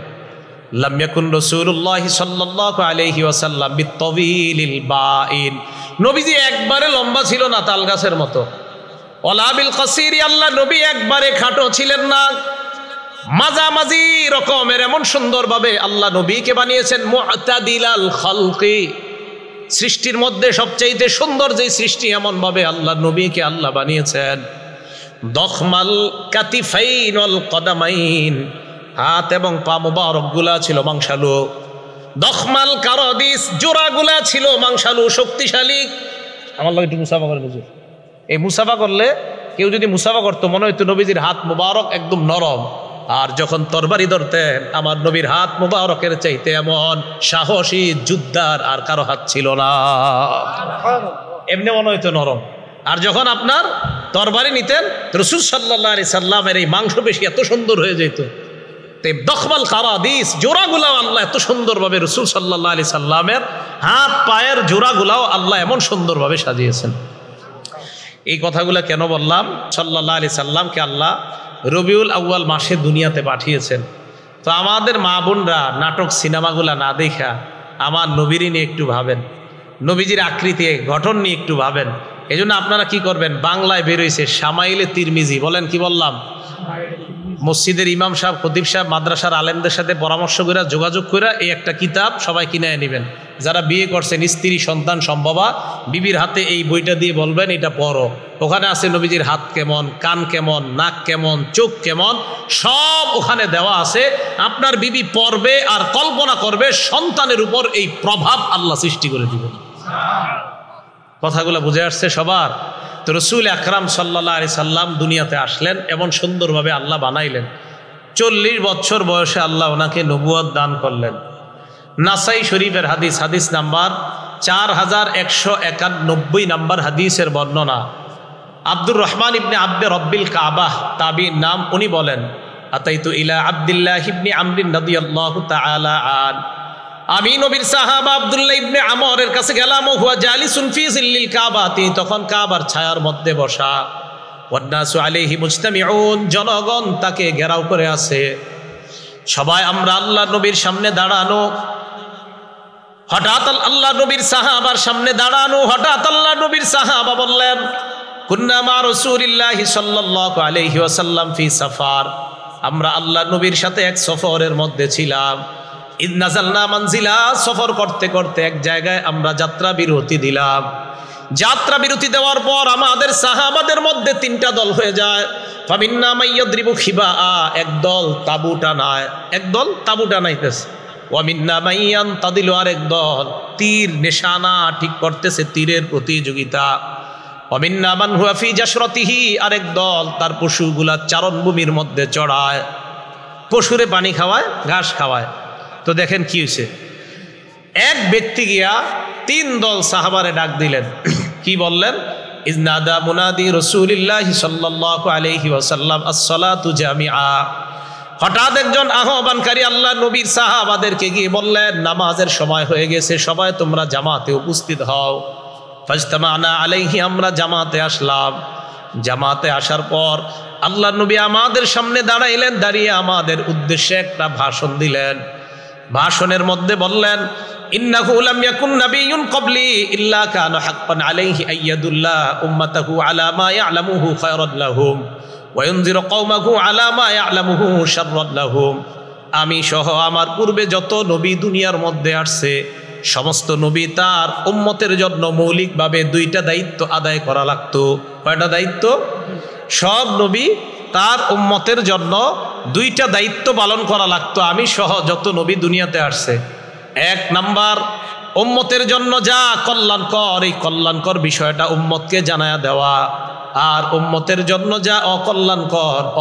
লাম ইয়াকুন রাসূলুল্লাহ সাল্লাল্লাহু আলাইহি ওয়াসাল্লাম বিতাওয়িলিল বাইন, নবীজি একবারে লম্বা ছিল না তাল গাছের মতো। ওয়ালা বিল কাসিরি, আল্লাহ নবী একবারে খাটো ছিলেন না, মাঝামাঝি রকমের এমন সুন্দরভাবে আল্লাহ নবীকে বানিয়েছেন। মুআতাদিলাল খালকি, সৃষ্টির মধ্যে সবচাইতে সুন্দর যে সৃষ্টি, এমন ভাবে আল্লাহ নবীকে আল্লাহ বানিয়েছেন। দখমাল কাতিফাইন ওয়াল কদামাইন, হাত এবং পা মুবারক গুলা ছিল মাংসালু। দখমাল কারাদিস, জোড়া গুলা ছিল মাংসালু, শক্তিশালী। আমার লাগে একটু মুসাফা করে বুঝুন, এই মুসাফা করলে কেউ যদি মুসাফা করতো মনে হইতো নবীজির হাত মুবারক একদম নরম, আর যখন তরবারি ধরতেন আমার নবীর হাত মুবারকের চাইতে এমন সাহসী যোদ্ধার আর কারো হাত ছিল না, এমনি মনে হইতো নরম। আর যখন আপনার তরবারি নিতেন, রাসূল সাল্লাল্লাহু আলাইহি সাল্লামের এই মাংসপেশি এত সুন্দর হয়ে যেত। দখমাল কারাদিস, জোড়াগুলাও আল্লাহ এত সুন্দরভাবে রাসূল সাল্লাল্লাহু আলাইহি সাল্লামের হাত পায়ের জোড়াগুলাও আল্লাহ এমন সুন্দরভাবে সাজিয়েছেন। এই কথাগুলো কেন বললাম? সাল্লাল্লাহু আলাইহি সাল্লামকে আল্লাহ রবিউল আউয়াল মাসে দুনিয়াতে পাঠিয়েছেন। তো আমাদের মা বোনরা নাটক সিনেমাগুলা না দেখা আমার নবীর নিয়ে একটু ভাবেন, নবীজির আকৃতি গঠন নিয়ে একটু ভাবেন। এই জন্য আপনারা কি করবেন, বাংলায় বেরোইছে শামাইলে তিরমিজি, বলেন কি বললাম? মসজিদের ইমাম সাহেব, খতিব সাহেব, মাদ্রাসার আলেমদের সাথে পরামর্শ করে যোগাযোগ করে এই একটা কিতাব সবাই কিনে নেবেন। যারা বিয়ে করছেন, স্ত্রী সন্তান সম্ভবা, বিবির হাতে এই বইটা দিয়ে বলবেন এটা পড়ো। ওখানে আছে নবীজির হাত কেমন, কান কেমন, নাক কেমন, চোখ কেমন, সব ওখানে দেওয়া আছে। আপনার বিবি পড়বে আর কল্পনা করবে সন্তানের উপর এই প্রভাব আল্লাহ সৃষ্টি করে দিবেন। কথাগুলো বুঝে আসছে সবার? তো রাসূল আকরাম সাল্লাল্লাহু আলাইহি সাল্লাম দুনিয়াতে আসলেন, এমন সুন্দরভাবে আল্লাহ বানাইলেন। 40 বছর বয়সে আল্লাহ ওনাকে নবুয়ত দান করলেন। নাসাই শরীফের হাদিস, হাদিস নাম্বার 4191 নাম্বার হাদিসের বর্ণনা। আব্দুর রহমান ইবনে আব্দে রব্বিল কাবাহ তাবির নাম, উনি বলেন আতাইতু ইলা আব্দুল্লাহ ইবনে আমর রাদিয়াল্লাহু তাআলা আন, আমি নবীর সাহাবা আব্দুল্লাহ ইবনে আমরের কাছে গেলাম। ও হুয়া জালিসুন ফি জিল্লিল কাবা, তিনি তখন কাবার ছায়ার মধ্যে বসা। ওয়ান্নাসু আলাইহি মুজতামিউন, জনগণ তাকে ঘেরাও করে আছে। সবাই আমরা আল্লাহ নবীর সামনে দাঁড়ানো। হঠাৎ আল্লাহ নবীর সাহাবার সামনে দাঁড়ানো, হঠাৎ আল্লাহ নবীর সাহাবা বললেন কুন্না মা রাসূলিল্লাহি সাল্লাল্লাহু আলাইহি ওয়াসাল্লাম ফি সাফার, আমরা আল্লাহ নবীর সাথে এক সফরের মধ্যে ছিলাম। ইদ নাযালনা মানজিলা, সফর করতে করতে এক জায়গায় আমরা যাত্রা বিরতি দিলাম। যাত্রা বিরতি দেওয়ার পর আমাদের সাহাবাদের মধ্যে 3টা দল হয়ে যায়। ফামিন্না মাইয়াদ্রিবু খিবা, একদল তাবু টানায়, একদল তাবু টানাইতেছে। ওয়ামিন্না মাইয়ান তাদিলু, আরেক দল তীর নিশানা ঠিক করতেছে, তীরের প্রতিযোগিতা। ওয়ামিন্না মান হুয়া ফি জাশরাতিহি, আরেক দল তার পশুগুলা চারণভূমির মধ্যে চড়ায়, পশুরে পানি খাওয়ায়, ঘাস খাওয়ায়। তো দেখেন কি হয়েছে, এক ব্যক্তি গিয়া 3 দল সাহাবারে ডাক দিলেন। কি বললেন? ইজনাদা মুনাদি রাসূলিল্লাহি সাল্লাল্লাহু আলাইহি ওয়াসাল্লাম আস-সালাতু জামিআ। হঠাৎ একজন আহ্বানকারী আল্লাহ নবীর সাহাবাদেরকে গিয়ে বললেন নামাজের সময় হয়ে গেছে, সবাই তোমরা জামাতে উপস্থিত হও। ফাজতামানা আলাইহি, আমরা জামাতে আসলাম। জামাতে আসার পর আল্লাহ নবী আমাদের সামনে দাঁড়াইলেন, দাঁড়িয়ে আমাদের উদ্দেশ্যে একটা ভাষণ দিলেন। ভাষণের মধ্যে বললেন ইন্নাহু লাম ইয়াকুন নাবিয়্যুন ক্বাবলি ইল্লা কানা হাক্কান আলাইহি আইয়াদুল্লাহ উম্মাতাহু আলা মা ইয়ালামুহু খায়রান লাহুম ওয়া ইউনজিরু কওমাহু আলা মা ইয়ালামুহু শাররান লাহুম। আমি সহ আমার পূর্বে যত নবী দুনিয়ার মধ্যে আসছে, সমস্ত নবী তার উম্মতের জন্য মৌলিকভাবে 2টা দায়িত্ব আদায় করা লাগতো। কয়টা দায়িত্ব? সব নবী তার উম্মতের জন্য 2টা দায়িত্ব পালন করা লাগতো, আমি সহ যত নবী দুনিয়াতে আসছে। 1 নাম্বার, উম্মতের জন্য যা কল্যাণকর, এই কল্যাণকর বিষয়টা উম্মতকে জানায়া দেওয়া। আর উম্মতের জন্য যা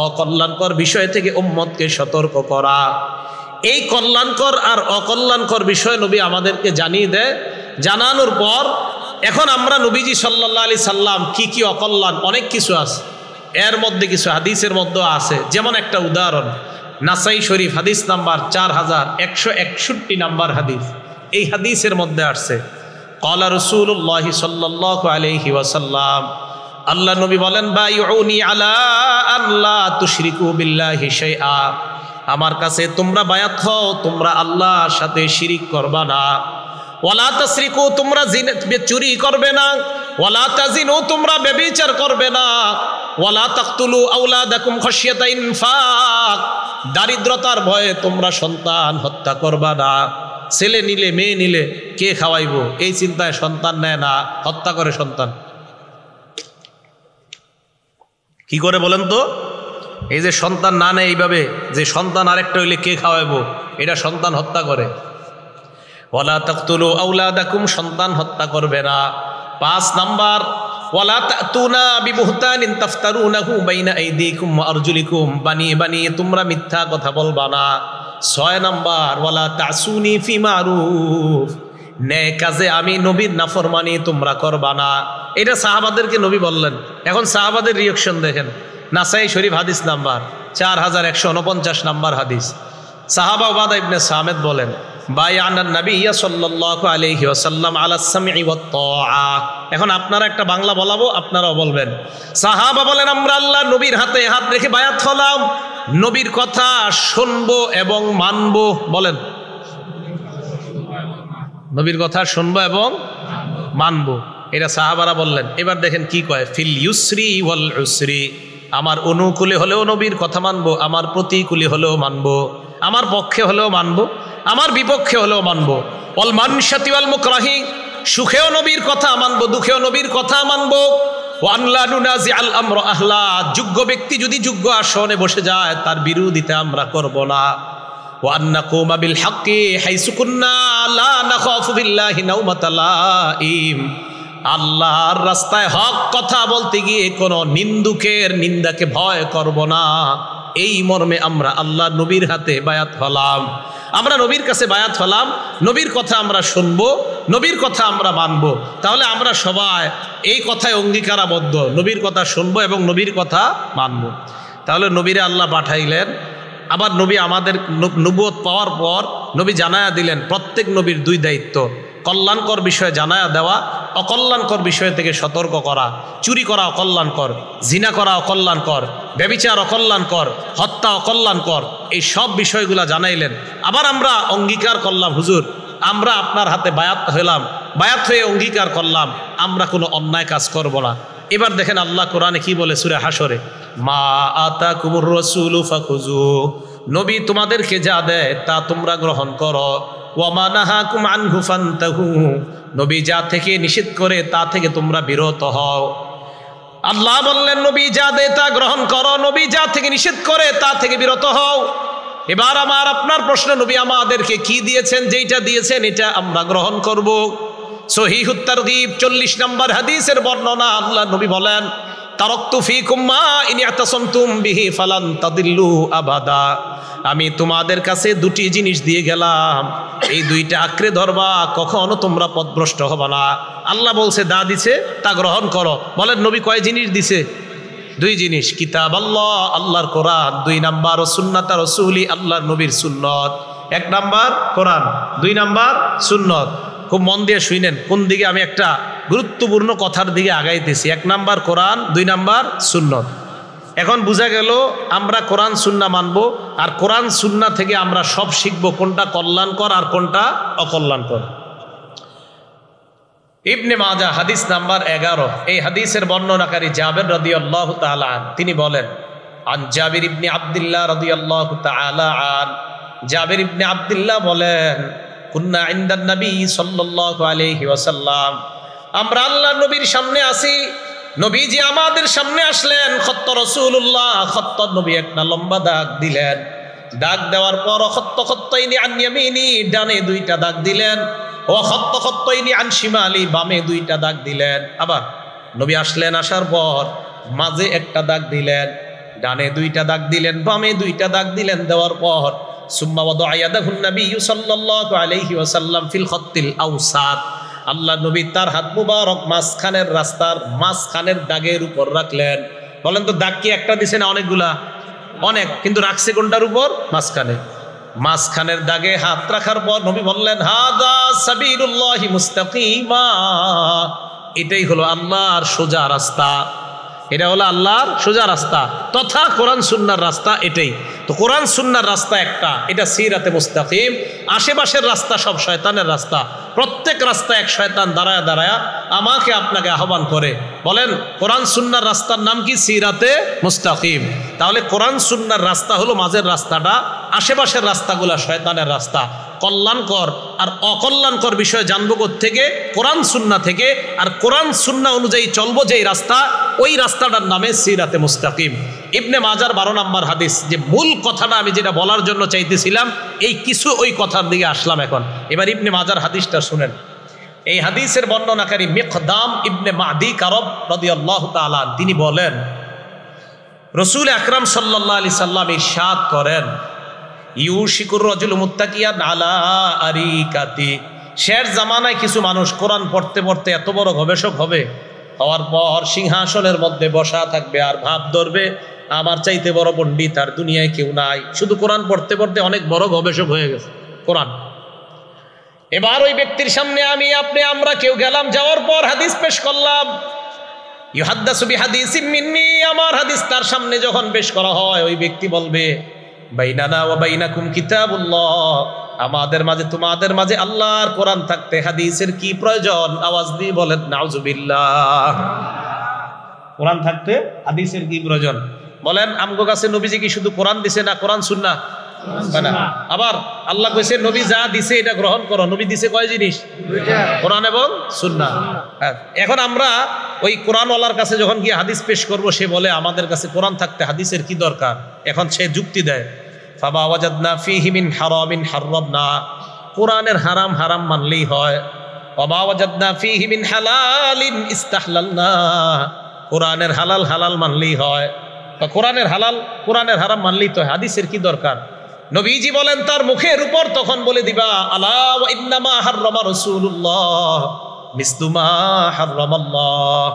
অকল্যাণকর বিষয় থেকে উম্মতকে সতর্ক করা। এই কল্যাণকর আর অকল্যাণকর বিষয় নবী আমাদেরকে জানিয়ে দেয়। জানানোর পর এখন আমরা নবীজি সাল্লাল্লাহু আলাইহি সাল্লাম কি কি অকল্যাণ, অনেক কিছু আছে, এর মধ্যে কিছু হাদিসের মধ্যে আছে। যেমন একটা উদাহরণ, নাসাই শরীফ হাদিস নাম্বার 4161 নাম্বার হাদিস। এই হাদিসের মধ্যে আসছে ক্বালা রাসূলুল্লাহি সাল্লাল্লাহু আলাইহি ওয়াসাল্লাম, আল্লাহ নবী বলেন বাইউনি আলা আল্লা তুশরিকু বিল্লাহি শাইআ, আমার কাছে তোমরা বায়াত হও, তোমরা আল্লাহর সাথে শিরিক করবা না। ওয়ালা তাসরিকু, তোমরা চুরি করবে না। ওয়ালা তাজিনু, তোমরা ব্যভিচার করবে না। ওয়ালা তাকতুলু আওলাদাকুম খাশিয়াতা ইনফাক, দারিদ্রতার ভয়ে তোমরা সন্তান হত্যা করবা না। ছেলে নিলে মেয়ে নিলে কে খাওয়াইবো, এই চিন্তায় সন্তান নেয় না, হত্যা করে সন্তান। কি করে বলেন তো? এই যে সন্তান না নেয় এইভাবে, যে সন্তান আরেকটা হইলে কে খাওয়াইবো, এটা সন্তান হত্যা করে। ওয়ালা তাকতুলু আওলাদাকুম, সন্তান হত্যা করবে না। 5 নাম্বার, ওয়ালা তাতুনা বিবুহতানিন তাফতারুনাহু বাইনা আইদিকুম ওয়া আরজুলিকুম, বানিয়ে বানিয়ে তোমরা মিথ্যা কথা বলবা না। 6 নাম্বার, ওয়ালা তাসুনি ফি মারুফ, নেক কাজে আমি নবীর নাফরমানি তোমরা করবা না। এটা সাহাবাদেরকে নবী বললেন। এখন সাহাবাদের রিয়াকশন দেখেন। নাসাই শরীফ হাদিস নাম্বার 4149 নাম্বার হাদিস। সাহাবা উবাদা ইবনে সামিত বলেন, বায়ানান নবী সাল্লাল্লাহু আলাইহি ওয়াসাল্লাম আলা সামঈ ওয়াত তাআ। এখন আপনারা একটা বাংলা বলাবো, আপনারাও বলবেন। সাহাবা বলেন, আমরা আল্লাহ নবীর হাতে হাত রেখে বায়াত হলাম, নবীর কথা শুনবো এবং মানবো। বলেন, নবীর কথা শুনবো এবং মানবো, এটা সাহাবারা বললেন। এবার দেখেন কি কয়, ফিল ইউসরি ওয়াল উসরি, আমার অনুকূলে হলেও নবীর কথা মানবো, আমার প্রতিকূলে হলেও মানবো, আমার পক্ষে হলেও মানবো, আমার বিপক্ষে হলেও মানবো। ওয়াল মানশাতি ওয়াল মুকরাহি, সুখেও নবীর কথা মানবো, দুঃখেও নবীর কথা মানবো। ওয়ান লা নুনাজি আল আমর আহলা, যোগ্য ব্যক্তি যদি যোগ্য আসনে বসে যায় তার বিরোধিতা আমরা করব না। ওয়ান নাকুমা বিল হাক্কি হাইসু কুন্না লা নাখাফু বিল্লাহি নাওমাতা লাইম, আল্লাহর রাস্তায় হক কথা বলতে গিয়ে কোনো নিন্দুকের নিন্দাকে ভয় করব না। এই মর্মে আমরা আল্লাহ নবীর হাতে বায়াত হলাম, আমরা নবীর কাছে বায়াত হলাম, নবীর কথা আমরা শুনবো, নবীর কথা আমরা মানবো। তাহলে আমরা সবাই এই কথায় অঙ্গীকারাবদ্ধ, নবীর কথা শুনবো এবং নবীর কথা মানবো। তাহলে নবীরে আল্লাহ পাঠাইলেন। আবার নবী আমাদের নবুয়ত পাওয়ার পর নবী জানায়া দিলেন প্রত্যেক নবীর দুই দায়িত্ব, কল্যাণকর বিষয়ে জানায়া দেওয়া, অকল্যাণকর বিষয় থেকে সতর্ক করা। চুরি করা অকল্যাণকর, জিনা করা অকল্যাণকর, ব্যভিচার অকল্যাণকর, হত্যা অকল্যাণকর, এই সব বিষয়গুলা জানাইলেন। আবার আমরা অঙ্গীকার করলাম, হুজুর আমরা আপনার হাতে বায়াত হলাম, বায়াত হয়ে অঙ্গীকার করলাম আমরা কোনো অন্যায় কাজ করব না। এবার দেখেন আল্লাহ কোরআনে কি বলে সূরা হাসরে, মা আতাকুমুর রাসূলু ফাখুযু, নবী তোমাদেরকে যা দেয় তা তোমরা গ্রহণ করো। ওয়া মা নাহাকুম আনহু ফান্তাহু, নবী যা থেকে নিষেধ করে তা থেকে তোমরা বিরত হও। আল্লাহ বললেন নবী যা দেয় তা গ্রহণ করো, নবী যা থেকে নিষেধ করে তা থেকে বিরত হও। এবার আমার আপনার প্রশ্ন, নবী আমাদেরকে কি দিয়েছেন? যেইটা দিয়েছেন এটা আমরা গ্রহণ করব। সহিহুত তারগীব 40 নম্বর হাদিসের বর্ণনা, আল্লাহ নবী বলেন, তারাকতু ফীকুম মা ইন ইয়াতাসামতুম বিহি ফালান তাদিল্লু আবাদা, আমি তোমাদের কাছে দুটি জিনিস দিয়ে গেলাম, এই দুইটা আঁকড়ে ধরবা, কখনো তোমরা পথভ্রষ্ট হবে না। আল্লাহ বলছে দা দিছে তা গ্রহণ করো। বলেন নবী কয় জিনিস দিছে? দুই জিনিস, কিতাব আল্লাহ, আল্লাহর কোরআন, 2 নাম্বার সুন্নাত রাসূলি, আল্লাহর নবীর সুন্নত। 1 নাম্বার কোরআন, 2 নাম্বার সুন্নত। খুব মন দিয়ে শুনেন কোন দিকে আমি একটা গুরুত্বপূর্ণ কথার দিকে আগাইতেছি। 1 নাম্বার কোরআন, 2 নাম্বার সুন্নত। এখন বোঝা গেল আমরা কোরআন সুন্না মানবো, আর কোরআন সুন্না থেকে আমরা সব শিখবো কোনটা কল্যাণকর আর কোনটা অকল্যাণকর। ইবনে মাজাহ হাদিস নাম্বার 11, এই হাদিসের বর্ণনাকারী জাবের রাদিয়াল্লাহু তাআলা আন, তিনি বলেন, আন জাবির ইবনে আব্দুল্লাহ রাদিয়াল্লাহু তাআলা আন, জাবির ইবনে আব্দুল্লাহ বলেন, কুন্না ইনদান নবী সাল্লাল্লাহু আলাইহি ওয়াসাল্লাম, আমরা আল্লাহর নবীর সামনে আসি, নবীজি আমাদের সামনে আসলেন, খত্ত রাসূলুল্লাহ, খত্ত নবী একটা লম্বা দাগ দিলেন, দাগ দেওয়ার পর খত্ত খত্তাইনি আন ইয়ামিনি, ডানে 2টা দাগ দিলেন, ও খত্ত খত্তাইনি আন শিমালি, বামে 2টা দাগ দিলেন। আবার নবী আসলেন, আসার পর মাঝে একটা দাগ দিলেন, ডানে 2টা দাগ দিলেন, বামে 2টা দাগ দিলেন। দেওয়ার পর সুম্মা ওয়াদা'a ইয়াদাহু নবী সাল্লাল্লাহু আলাইহি ওয়াসাল্লাম ফিল খত্তিল আওসাত, আল্লাহ নবী তার হাত মুবারক মাঝখানের রাস্তার মাঝখানের দাগের উপর রাখলেন। বলেন তো দাগ কি একটা দিছে না অনেকগুলা? অনেক, কিন্তু রাখছে কোনটার উপর? মাঝখানে। মাঝখানের দাগে হাত রাখার পর নবী বললেন, হাদা সাবিলুল্লাহি মুস্তাকিমা, এটাই হলো আল্লাহর সোজা রাস্তা, এটা হলো আল্লাহর সোজা রাস্তা তথা কোরআন সুন্নাহর রাস্তা। এটাই তো কোরআন সুন্নাহর রাস্তা একটা, এটা সিরাতে মুস্তাকিম। আশেপাশের রাস্তা সব শয়তানের রাস্তা, প্রত্যেক রাস্তা এক শয়তান দাঁড়ায় দাঁড়ায় আমাকে আপনাকে আহ্বান করে। বলেন কোরআন সুন্নাহর রাস্তার নাম কি? সিরাতে মুস্তাকিম। তাহলে কোরআন সুন্নাহর রাস্তা হলো মাঝের রাস্তাটা, আশেপাশের রাস্তাগুলা শয়তানের রাস্তা। কল্যাণকর আর অকল্যাণকর বিষয় জানবো থেকে? কোরআন সুন্না থেকে। আর কোরআন সুন্না অনুযায়ী চলবো যেই রাস্তা, ওই রাস্তাটার নামে সিরাতে মুস্তাকিম। ইবনে মাজার 12 নম্বর হাদিস, যে মূল কথাটা আমি যেটা বলার জন্য চাইতেছিলাম, এই কিছু ওই কথার দিকে আসলাম এখন। এবার ইবনে মাজার হাদিসটা শুনেন। এই হাদিসের বর্ণনাকারী মিকদাম ইবনে মাদি কারব রাদিয়াল্লাহু তাআলা, তিনি বলেন, রাসূল আকরাম সাল্লাল্লাহু আলাইহি সাল্লাম ইরশাদ করেন, ইউশিকুর রাজুলু মুত্তাকিয়ান আলা আরিকাতি, শের জামানায় কিছু মানুষ কোরআন পড়তে পড়তে এত বড় গবেষক হবে, হওয়ার পর সিংহাসনের মধ্যে বসা থাকবে আর ভাব ধরবে আমার চাইতে বড় পণ্ডিত আর দুনিয়ায় কেউ নাই। শুধু কোরআন পড়তে পড়তে অনেক বড় গবেষক হয়ে গেছে কোরআন। এবার ওই ব্যক্তির সামনে আমি আপনি আমরা কেউ গেলাম, যাওয়ার পর হাদিস পেশ করলাম, ইউহাদ্দাসু বিহাদিসিম মিন্নি, আমার হাদিস তার সামনে যখন পেশ করা হয় ওই ব্যক্তি বলবে বাইনানা ওয়া বাইনাকুম কিতাবুল্লাহ, আমাদের মাঝে তোমাদের মাঝে আল্লাহর কোরআন থাকতে হাদিসের কি প্রয়োজন? আওয়াজ দিয়ে বলেন নাউজুবিল্লাহ। কোরআন থাকতে হাদিসের কি প্রয়োজন? বলেন আমগো কাছে নবীজি কি শুধু কোরআন দিছে না কোরআন সুন্নাহ? আবার আল্লাহ কইছে নবী যা দিছে এটা গ্রহণ করো। নবী দিছে কয় জিনিস? কোরআন এবং সুন্নাহ। এখন আমরা ওই কোরআনওয়ালার কাছে যখন গিয়ে হাদিস পেশ করব, সে বলে আমাদের কাছে কোরআন থাকতে হাদিসের কি দরকার? এখন সে যুক্তি দেয় ফামা ওয়াজাদনা ফীহি মিন হারামিন হারামনা, কোরআনের হারাম হারাম মানলেই হয়। ওয়ামা ওয়াজাদনা ফীহি মিন হালালিন ইস্তাহলালনা, কোরআনের হালাল হালাল মানলেই হয়। কোরআনের হালাল কোরআনের হারাম মানলেই তো হাদিসের কি দরকার? নবীজি বলেন তার মুখের উপর তখন বলে দিবা আলা ওয়া ইন্নামা হাররামা রাসূলুল্লাহ মিসলু মা হাররামাল্লাহ,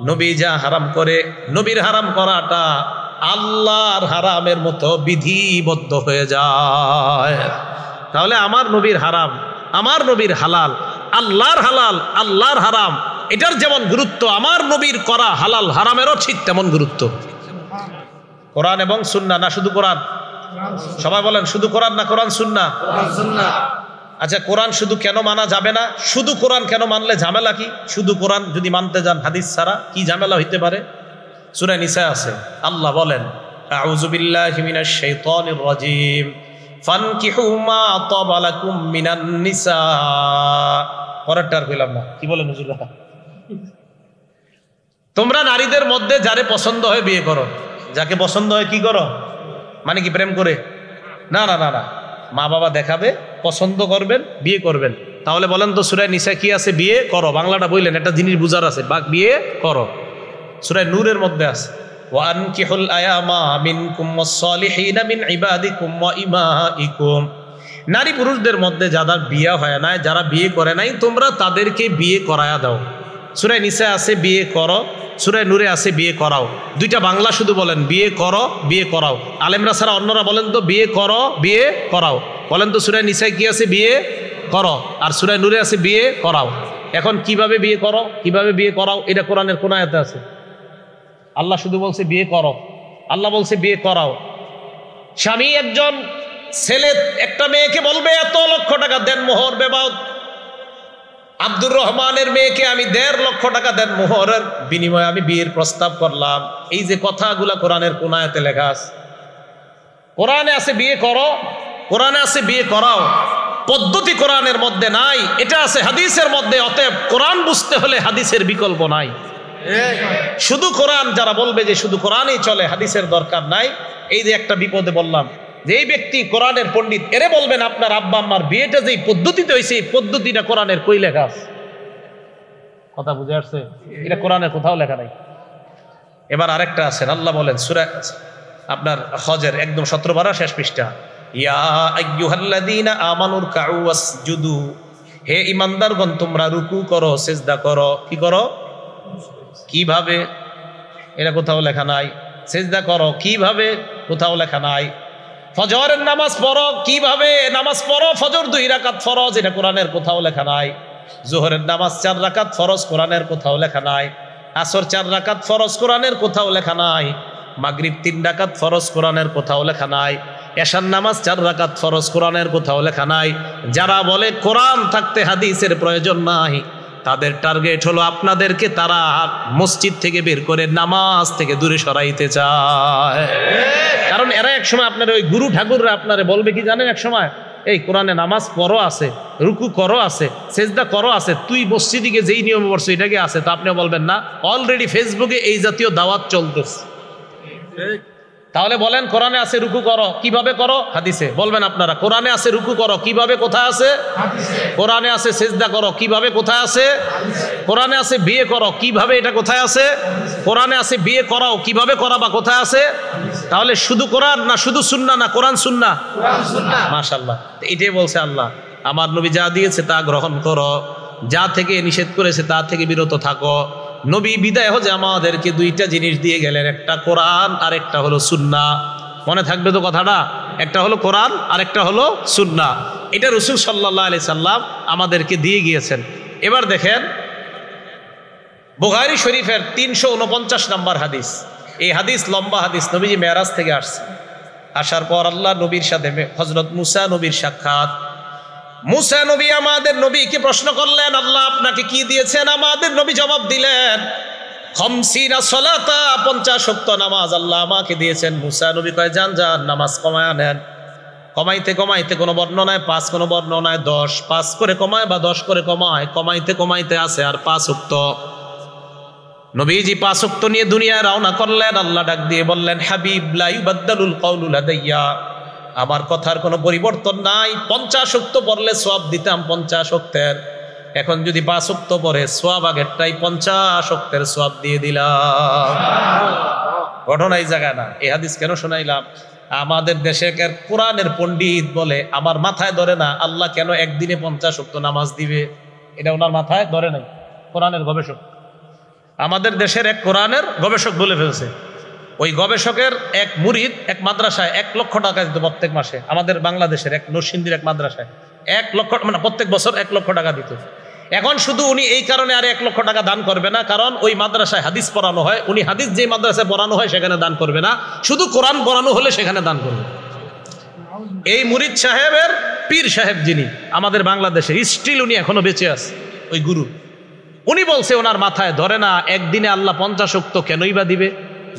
নবী যা হারাম করে নবীর হারাম করাটা আল্লাহর হারামের মতো বিধিবদ্ধ হয়ে যায়। তাহলে আমার নবীর হারাম আমার নবীর হালাল, আল্লাহর হালাল আল্লাহর হারাম, এটার যেমন গুরুত্ব আমার নবীর করা হালাল হারামেরও ঠিক তেমন গুরুত্ব। কোরআন এবং সুন্নাহ, না শুধু কোরআন? সবাই বলেন শুধু কোরআন না কোরআন সুন্নাহ? আচ্ছা কোরআন শুধু কেন মানা যাবে না? শুধু কোরআন কেন মানলে ঝামেলা কি? শুধু কোরআন যদি মানতে যান হাদিস ছাড়া কি ঝামেলা হইতে পারে? সূরা নিসা আছে, আল্লাহ বলেন আউযু বিল্লাহি মিনাশ শাইতানির রাজীম ফানকিহু মা তাবা লাকুম মিনান নিসা। পরেরটার কইলাম না, কি বলেন হুজুর? তোমরা নারীদের মধ্যে যারে পছন্দ হয় বিয়ে করো। যাকে পছন্দ হয় কি করো? মানে কি প্রেম করে? না না না না, মা বাবা দেখাবে, পছন্দ করবেন, বিয়ে করবেন। তাহলে বলেন তো সূরা নিসা কি আছে? বিয়ে করো। বাংলাটা বললেন, একটা জিনিস বুঝার আছে, বিয়ে করো। সূরা নূরের মধ্যে আছে ওয়ানকিহুল আয়ামা মিনকুম ওয়াস-সালিহিনা মিন ইবাদিকুম ওয়া ইমাইকুম, নারী পুরুষদের মধ্যে যাদের বিয়ে হয় নাই, যারা বিয়ে করে নাই, তোমরা তাদেরকে বিয়ে করায়া দাও। সূরা নিসা আছে বিয়ে করো, সূরা নূরে আছে বিয়ে করাও। দুইটা বাংলা শুধু বলেন বিয়ে করো বিয়ে করাও। আলেমরা ছাড়া অন্যরা বলেন তো বিয়ে করো বিয়ে করাও। বলেন তো সূরা নিসায় কি আছে? বিয়ে করো। আর সূরা নূরে আছে বিয়ে করাও। এখন কিভাবে বিয়ে করো কিভাবে বিয়ে করাও এটা কোরআনের কোন আয়াতে আছে? আল্লাহ শুধু বলছে বিয়ে করো, আল্লাহ বলছে বিয়ে করাও। স্বামী একজন ছেলে একটা মেয়েকে বলবে এত লক্ষ টাকা দেন মোহর বেবাউত। আব্দুর রহমানের মেয়েকে আমি 1.5 লক্ষ টাকা দেন মোহরের বিনিময়ে আমি বিয়ের প্রস্তাব করলাম। এই যে কথাগুলা কোরআনের কোন আয়াতে লেখা আছে? কোরআনে আছে বিয়ে করো, কোরআনে আছে বিয়ে করাও। পদ্ধতি কোরআনের মধ্যে নাই, এটা আছে হাদিসের মধ্যে। অতএব কোরআন বুঝতে হলে হাদিসের বিকল্প নাই। শুধু কোরআন যারা বলবে যে শুধু কোরআনই চলে, হাদিসের দরকার নাই, এই যে একটা বিপদে বললাম যে এই ব্যক্তি কোরআনের পণ্ডিত, এরে বলবেন আপনার আব্বা আম্মার বিয়েটা যে পদ্ধতিতে হয়েছে এই পদ্ধতিটা কোরআনের কই লেখা আছে? কথা বুঝে আসছে? এটা কোরআনের কোথাও লেখা নাই। এবার আরেকটা আছেন, আল্লাহ বলেন সূরা আপনার হজের একদম 17 পারা শেষ পৃষ্ঠা, ইয়া আইয়ুহাল্লাযীনা আমানুর কাউ ওয়াসজুদু, হে ঈমানদারগণ তোমরা রুকু করো সিজদা করো। কি করো? কিভাবে? এটা কোথাও লেখা নাই। সিজদা করো কিভাবে? কোথাও লেখা নাই। ফজরের নামাজ পড়ো কিভাবে? নামাজ পড়ো ফজর 2 রাকাত ফরজ, এটা কোরআনের কোথাও লেখা নাই। যোহরের নামাজ 4 রাকাত ফরজ, কোরআনের কোথাও লেখা নাই। আসর 4 রাকাত ফরজ, কোরআনের কোথাও লেখা নাই। মাগরিব 3 রাকাত ফরজ, কোরআনের কোথাও লেখা নাই। এশার নামাজ 4 রাকাত ফরজ, কোরআনের কোথাও লেখা নাই। যারা বলে কোরআন থাকতে হাদিসের প্রয়োজন নাই, তাদের টার্গেট হলো আপনাদেরকে তারা মসজিদ থেকে বের করে নামাজ থেকে দূরে সরাইতে চায়। কারণ এরা এক সময় আপনার ওই গুরু ঠাকুররা আপনারে বলবে কি জানেন, এক সময় এই কোরআনে নামাজ পড়ো আছে, রুকু করো আছে, সেজদা করো আছে, তুই মসজিদে যেই নিয়ম পড়ছো এটাকে আছে, তো আপনিও বলবেন না। অলরেডি ফেসবুকে এই জাতীয় দাওয়াত চলতেছে। তাহলে বলেন কোরআনে আছে রুকু করো কিভাবে? করো হাদিসে। বলবেন আপনারা কোরআনে আছে রুকু করো কিভাবে? কোথায় আছে? কোরআনে আছে সেজদা করো কিভাবে? কোথায় আছে? কোরআনে আছে বিয়ে করো কিভাবে? এটা কোথায় আছে? কোরআনে আছে বিয়ে করাও কিভাবে করাবা? কোথায় আছে? তাহলে শুধু কোরআন না শুধু সুন্নাহ না কোরআন সুন্নাহ? মাশাআল্লাহ। এটাই বলছে আল্লাহ, আমার নবী যা দিয়েছে তা গ্রহণ করো, যা থেকে নিষেধ করেছে তা থেকে বিরত থাকো। নবী বিদায় হজে আমাদেরকে দুইটা জিনিস দিয়ে গেলেন, একটা কোরআন আর একটা হলো সুন্নাহ। মনে থাকবে তো কথাটা? একটা হলো কোরআন আর একটা হলো সুন্নাহ। এটা রাসূল সাল্লাল্লাহু আলাইহি সাল্লাম আমাদেরকে দিয়ে গিয়েছেন। এবার দেখেন বুখারী শরীফের 349 নম্বর হাদিস। এই হাদিস লম্বা হাদিস, নবীজি মেরাজ থেকে আসছে। আসার পর আল্লাহ নবীর সাথে হযরত মুসা নবীর সাক্ষাৎ। মুসা নবী আমাদের নবীকে প্রশ্ন করলেন, আল্লাহ আপনাকে কি দিয়েছেন? আমাদের নবী জবাব দিলেন, খামসিনা সালাতা, 50 ওয়াক্ত নামাজ আল্লাহ আমাকে দিয়েছেন। মুসা নবী কয়, যান যান নামাজ কমায় নেন। কমাইতে কমাইতে কোনো বর্ণনায় 5, কোনো বর্ণনায় 10, 5 করে কমায় বা 10 করে কমায়, কমাইতে কমাইতে আছে আর 5 ওয়াক্ত। নবীজি 5 ওয়াক্ত নিয়ে দুনিয়ায় রওনা করলেন। আল্লাহ ডাক দিয়ে বললেন, হাবিব লা ইউবাদদালুল কাউলু লাদাইয়া, আমার কথার কোনো পরিবর্তন নাই। 50 ওয়াক্ত পড়লে সওয়াব দিতাম 50 ওয়াক্তের, এখন যদি 5 ওয়াক্ত পড়ে সওয়াব আগেরটাই 50 ওয়াক্তের সওয়াব দিয়ে দিলাম। ঘটনা এই জায়গা না। এই হাদিস কেন শোনাইলাম? আমাদের দেশে কোরআনের পণ্ডিত বলে, আমার মাথায় ধরে না আল্লাহ কেন একদিনে 50 ওয়াক্ত নামাজ দিবে, এটা ওনার মাথায় ধরে নাই। কোরআনের গবেষক, আমাদের দেশের এক কোরআনের গবেষক বলে ফেলছে। ওই গবেষকের এক মুরিদ এক মাদ্রাসায় 1 লক্ষ টাকা দিত প্রত্যেক মাসে। আমাদের বাংলাদেশের এক নরসিংদীর এক মাদ্রাসায় 1 লক্ষ, মানে প্রত্যেক বছর 1 লক্ষ টাকা দিত। এখন শুধু উনি এই কারণে আর 1 লক্ষ টাকা দান করবে না, কারণ ওই মাদ্রাসায় হাদিস পড়ানো হয়, উনি হাদিস যে মাদ্রাসায় পড়ানো হয় সেখানে দান করবে না, শুধু কোরআন পড়ানো হলে সেখানে দান করবে। এই মুরিদ সাহেবের পীর সাহেব যিনি আমাদের বাংলাদেশে স্টিল উনি এখনো বেঁচে আছে, ওই গুরু, উনি বলছে ওনার মাথায় ধরে না একদিনে আল্লাহ 50 ওয়াক্ত কেনই বা দিবে,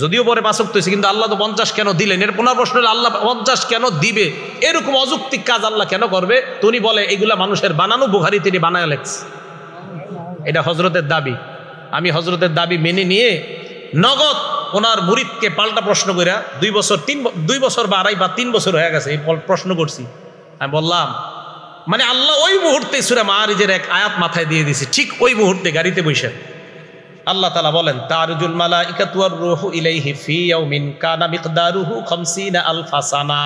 যদিও পরে 5 ওয়াক্ত হয়েছে, কিন্তু আল্লাহ তো 50 কেন দিলেন? এর পুনর প্রশ্ন হলো আল্লাহ 50 কেন দিবে? এরকম অযৌক্তিক কাজ আল্লাহ কেন করবে? তো উনি বলে এগুলা মানুষের বানানো, বুখারী তিনি বানায় লেখছে। এটা হযরতের দাবি। আমি হযরতের দাবি মেনে নিয়ে নগদ ওনার মুরিদকে পাল্টা প্রশ্ন কইরা 2 বছর বা 2.5 বা 3 বছর হয়ে গেছে এই প্রশ্ন করছি। আমি বললাম, মানে আল্লাহ ওই মুহূর্তে সূরা মাআরিজের এক আয়াত মাথায় দিয়ে দিয়েছে, ঠিক ওই মুহূর্তে গাড়িতে বসে আল্লাহ তাআলা বলেন, তারজুল মালাইকাতু ওয়ার রূহু ইলাইহি ফি ইয়াউমিন কানা মিকদারুহু 50,000 সানা।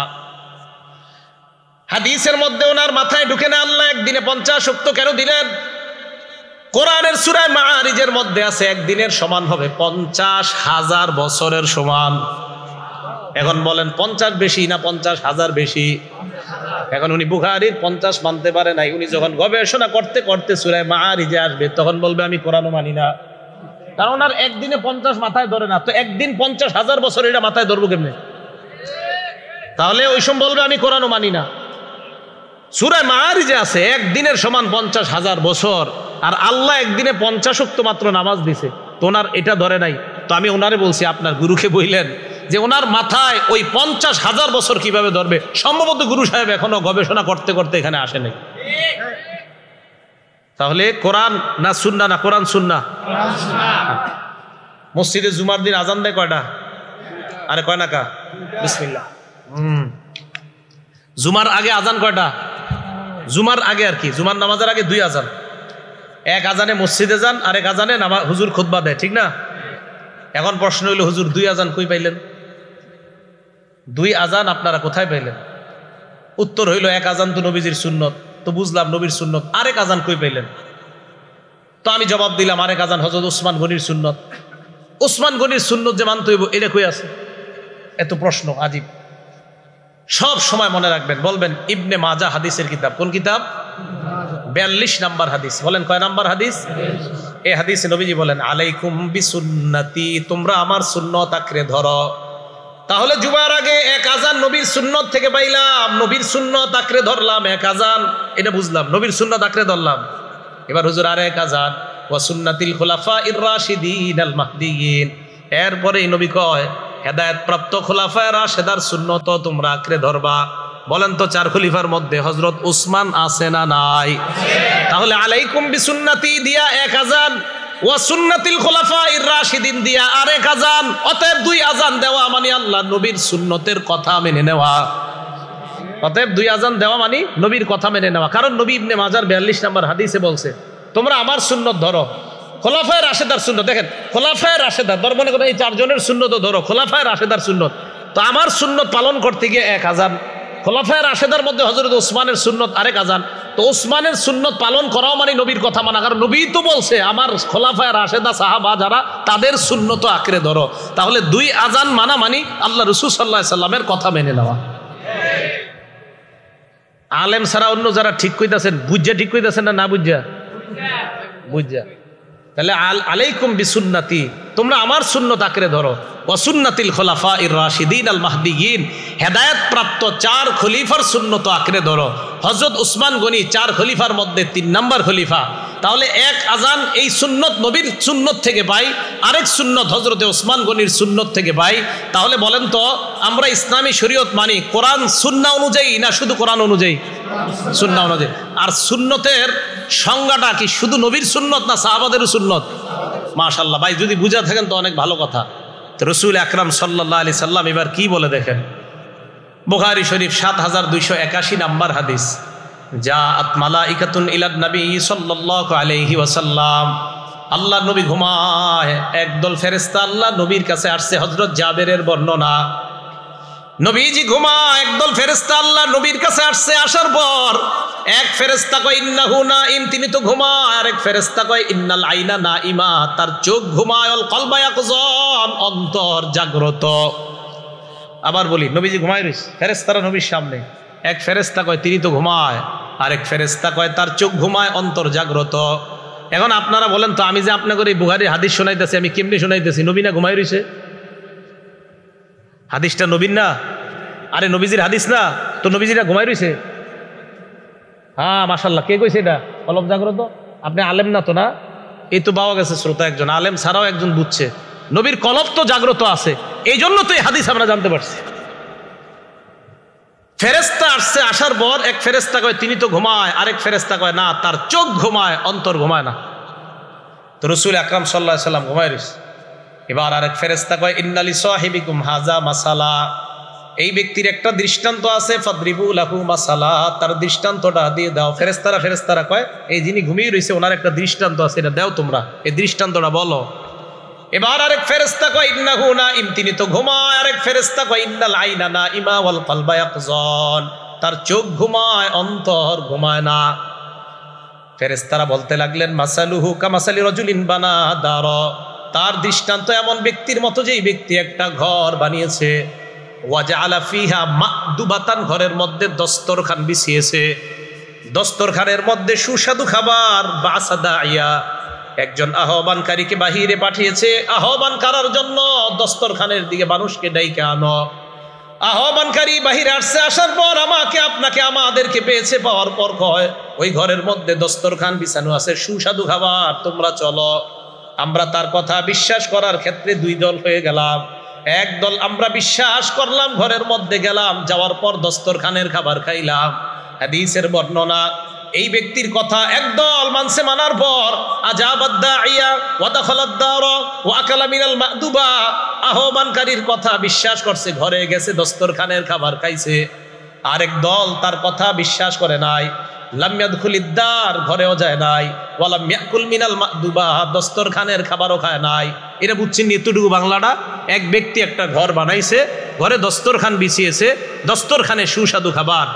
হাদিসের মধ্যে ওনার মাথায় ঢুকে না আল্লাহ একদিনে 50 ওয়াক্ত কেন দিলেন? কোরআনের সূরা মাআরিজের মধ্যে আছে একদিনের সমান হবে 50,000 বছরের সমান। এখন বলেন 50 বেশি না 50,000 বেশি? এখন উনি বুখারীর 50 মানতে পারে নাই। উনি যখন গবেষণা করতে করতে সূরা মাআরিজে আসবে তখন বলবে আমি কোরআনও মানি না, কারণ আর একদিনে 50 মাথায় ধরে না। তো একদিন 50,000 বছর এটা মাথায় ধরবো কেমনে? তাহলে ওই সময় বলবে আমি কোরআনও মানি না। সূরা মাআরিজে আছে একদিনের সমান 50,000 বছর, আর আল্লাহ একদিনে 50 ওয়াক্ত মাত্র নামাজ দিছে, তো ওনার এটা ধরে নাই। তো আমি ওনারে বলছি, আপনার গুরুকে বললেন যে ওনার মাথায় ওই 50,000 বছর কিভাবে ধরবে? সম্ভবত গুরু সাহেব এখনো গবেষণা করতে করতে এখানে আসে নাই। তাহলে কোরআন না সুন্নাহ? না কোরআন সুন্নাহ? মসজিদে জুমার দিন আজান দেয় কয়টা? আরে কয় না কা? বিসমিল্লাহ। জুমার আগে আজান কয়টা? জুমার আগে আর কি, জুমার নামাজের আগে 2 আজান। এক আজানে মসজিদে যান, আরেক আজানে হুজুর খুতবা দেয়, ঠিক না? এখন প্রশ্ন হইল, হুজুর 2 আজান কই পাইলেন? 2 আজান আপনারা কোথায় পাইলেন? উত্তর হইল, এক আজান তো নবীজির সুন্নত। তো বুঝলাম নবীর সুন্নত, আরেক আজান কই পাইলেন? তো আমি জবাব দিলাম, আরেক আজান হযরত ওসমান গনির সুন্নত। ওসমান গনির সুন্নত যে মানতে হইব, এটা কই আছে? এত প্রশ্ন আজীব। সব সময় মনে রাখবেন, বলবেন ইবনে মাজাহ হাদিসের কিতাব। কোন কিতাব? 42 নাম্বার হাদিস। বলেন কয় নাম্বার হাদিস? এই হাদিসে নবীজি বলেন, আলাইকুম বিসুন্নতি, তোমরা আমার সুন্নত আঁকড়ে ধরো। তাহলে জুমার আগে এক আজান নবীর সুন্নত থেকে পাইলাম, নবীর সুন্নত আঁকড়ে ধরলাম, এক আজান, এটা বুঝলাম, নবীর সুন্নত আঁকড়ে ধরলাম। এবার হুজুর আর এক আজান, ওয়া সুন্নাতিল খুলাফাইর রাশিদিন আল মাহদিয়িন। এরপরেই নবী কয়, হেদায়েত প্রাপ্ত খুলাফায়ে রাশেদার সুন্নত তোমরা আঁকড়ে ধরবা। বলেন তো 4 খলিফার মধ্যে হযরত ওসমান আছে না নাই? তাহলে আলাইকুম বিসুন্নতি দিয়া এক আজান, ওয়া সুন্নাতিল খুলাফাইর রাশিদিন দিয়া আরেক আজান। অতএব 2 আজান দেওয়া মানে আল্লাহ নবীর সুন্নতের কথা মেনে নেওয়া। অতএব 2 আজান দেওয়া মানে নবীর কথা মেনে নেওয়া। কারণ নবী ইবনে মাজার 42 নম্বর হাদিসে বলছে, তোমরা আমার সুন্নত ধরো, খোলাফায়ে রাশেদার সুন্নত। দেখেন, খোলাফায়ে রাশেদার ধর, মনে করেন এই 4 জনের সুন্নতও ধরো, খোলাফায়ে রাশেদার সুন্নত। তো আমার সুন্নত পালন করতে গিয়ে এক আজান, খোলাফায়ে রাশেদার মধ্যে হযরত ওসমানের সুন্নত আরেক আজান। তো ওসমানের সুন্নত পালন করাও মানে নবীর কথা মানা, কারণ নবী তো বলছে আমার খোলাফায়ে রাশেদা সাহাবা যারা তাদের সুন্নত আঁকড়ে ধরো। তাহলে দুই আজান মানা মানে আল্লাহ রাসূল সাল্লাল্লাহু আলাইহি সাল্লামের কথা মেনে নেওয়া। আলেম ছাড়া অন্য যারা ঠিক কইতাছেন বুঝা ঠিক কইতাছেন না বুঝা? বুঝা। তাহলে আলাইকুম বিসুন্নতি, তোমরা আমার সুন্নত আঁকড়ে ধরো, ওয়া সুন্নাতিল খুলাফাইর রাশিদিন আল মাহদিয়িন, হেদায়েত প্রাপ্ত 4 খলিফার সুন্নত আঁকড়ে ধরো। হযরত উসমান গনি 4 খলিফার মধ্যে 3 নাম্বার খলিফা। তাহলে এক আজান এই সুন্নত নবীর সুন্নত থেকে পাই, আরেক সুন্নত হযরতে উসমান গনির সুন্নত থেকে পাই। তাহলে বলেন তো আমরা ইসলামী শরীয়ত মানি কোরআন সুন্নাহ অনুযায়ী না শুধু কোরআন অনুযায়ী? সুন্নাহ অনুযায়ী। আর সুন্নতের সংজ্ঞাটা কি শুধু নবীর সুন্নত না সাহাবাদেরও সুন্নত? মাশাআল্লাহ ভাই, যদি বুঝা থাকেন তো অনেক ভালো কথা। তো রাসূল আকরাম সাল্লাল্লাহু আলাইহি সাল্লাম এবার কি বলে দেখেন, বুখারী শরীফ 7281 নাম্বার হাদিস, জাআত মালাইকাতুন ইলান নবী সাল্লাল্লাহু আলাইহি ওয়াসাল্লাম, আল্লাহ নবী ঘুমায়, একদল ফেরেশতা আল্লাহ নবীর কাছে আসছে। হযরত জাবেরের বর্ণনা, নবীজি ঘুমায়, একদল ফেরেশতা আল্লাহ নবীর কাছে আসছে। আসার পর এক ফেরেশতা কয় ইন্নাহু নাইম, তিনি তো ঘুমায়। আর এক ফেরেশতা কয় ইন্নাল আইনা নাইমা, তার চোখ ঘুমায়, অল কলবা ইয়াকযান, অন্তর জাগ্রত। আবার বলি, নবীজি ঘুমায় রইছে, ফেরেশতারা নবীর সামনে। এক ফেরেশতা কয় তিনি তো ঘুমায়, আরেক ফেরেশতা কয় তার চোখ ঘুমায়, অন্তর জাগ্রত। এখন আপনারা বলেন তো, আমি যে আপনাদের এই বুখারীর হাদিস শোনাইতেছি, আমি কেমনি শোনাইতেছি? নবী না ঘুমায় রইছে? হাদিসটা নবীর না? আরে নবীজির হাদিস না তো, নবীজিরা ঘুমায় রইছে? হ্যাঁ মাশাআল্লাহ, কে কইছে এটা অলপ জাগ্রত? আপনি আলেম না তো? না, এই তো পাওয়া গেছে শ্রোতা একজন, আলেম ছাড়াও একজন বুঝছে নবীর কলব তো জাগ্রত আছে, এই জন্য তো এই হাদিস আমরা জানতে পারছি। ফেরেশতা আসছে, আসার পর এক ফেরেশতা কয় তিনি তো ঘুমায়, আরেক ফেরেশতা কয় না, তার চোখ ঘুমায়, অন্তর ঘুমায় না। তো রাসূল আকরাম সাল্লাল্লাহু আলাইহি সাল্লাম ঘুমায় রইছে। এবার আরেক ফেরেশতা কয় ইন্নালি সাহিবিকুম হাযা মাসালা, এই ব্যক্তির একটা দৃষ্টান্ত আছে, ফাদরিবু লাহু মাসালা, তার দৃষ্টান্তটা দিয়ে দাও। ফেরেশতারা কয় এই যিনি ঘুমিয়ে রইছে ওনার একটা দৃষ্টান্ত আছে, এটা দাও তোমরা, এই দৃষ্টান্তটা বলো। এবার আরেক ফেরেশতা কয় ইন্নাহু নাইম, তিনি তো ঘুমায়। আরেক ফেরেশতা কয় ইন্নাল আইনা নাইমা ওয়াল কলবা ইয়াকযান, তার চোখ ঘুমায়, অন্তর ঘুমায় না। ফেরেশতারা বলতে লাগলেন মাসালুহু কামাসালি রাজুলিন বানা দার, তার দৃষ্টান্ত এমন ব্যক্তির মতো যেই ব্যক্তি একটা ঘর বানিয়েছে, ওয়াজআলা ফিহা মা'দুবাতান, ঘরের মধ্যে দস্তরখান বিছিয়েছে, দস্তরখানের মধ্যে সুস্বাদু খাবার, বাসাদাইয়া, একজন আহ্বানকারীকে বাহিরে পাঠিয়েছে আহ্বান করার জন্য, দস্তরখানের দিকে মানুষকে ডাইকে আনো। আহ্বানকারী বাহিরে আসছে, আসার পর আমাকে আপনাকে আমাদেরকে পেয়েছে, পাওয়ার পর কয় ওই ঘরের মধ্যে দস্তরখান বিছানো আছে, সুস্বাদু খাবার, তোমরা চলো। আমরা তার কথা বিশ্বাস করার ক্ষেত্রে 2 দল হয়ে গেলাম। এক দল আমরা বিশ্বাস করলাম, ঘরের মধ্যে গেলাম, যাওয়ার পর দস্তরখানের খাবার খাইলাম। হাদিসের বর্ণনা, এই ব্যক্তির কথা একদল মানছে, মানার পর আজাবাদ দাইয়া ওয়া দাখালাদ দার ওয়া আকালা মিনাল মা'দুবা, আহ্বানকারীর কথা বিশ্বাস করছে, ঘরে গেছে, দস্তরখানের খাবার খাইছে। আরেক দল তার কথা বিশ্বাস করে নাই, লাম ইয়াদখুলিদ দার, ঘরেও যায় নাই, ওয়া লাম ইয়াকুল মিনাল মা'দুবা, দস্তরখানের খাবারও খায় নাই। এটা বুঝছেন এতটুকু বাংলাটা? এক ব্যক্তি একটা ঘর বানাইছে, ঘরে দস্তরখান বিছিয়েছে, দস্তরখানে সুস্বাদু খাবার,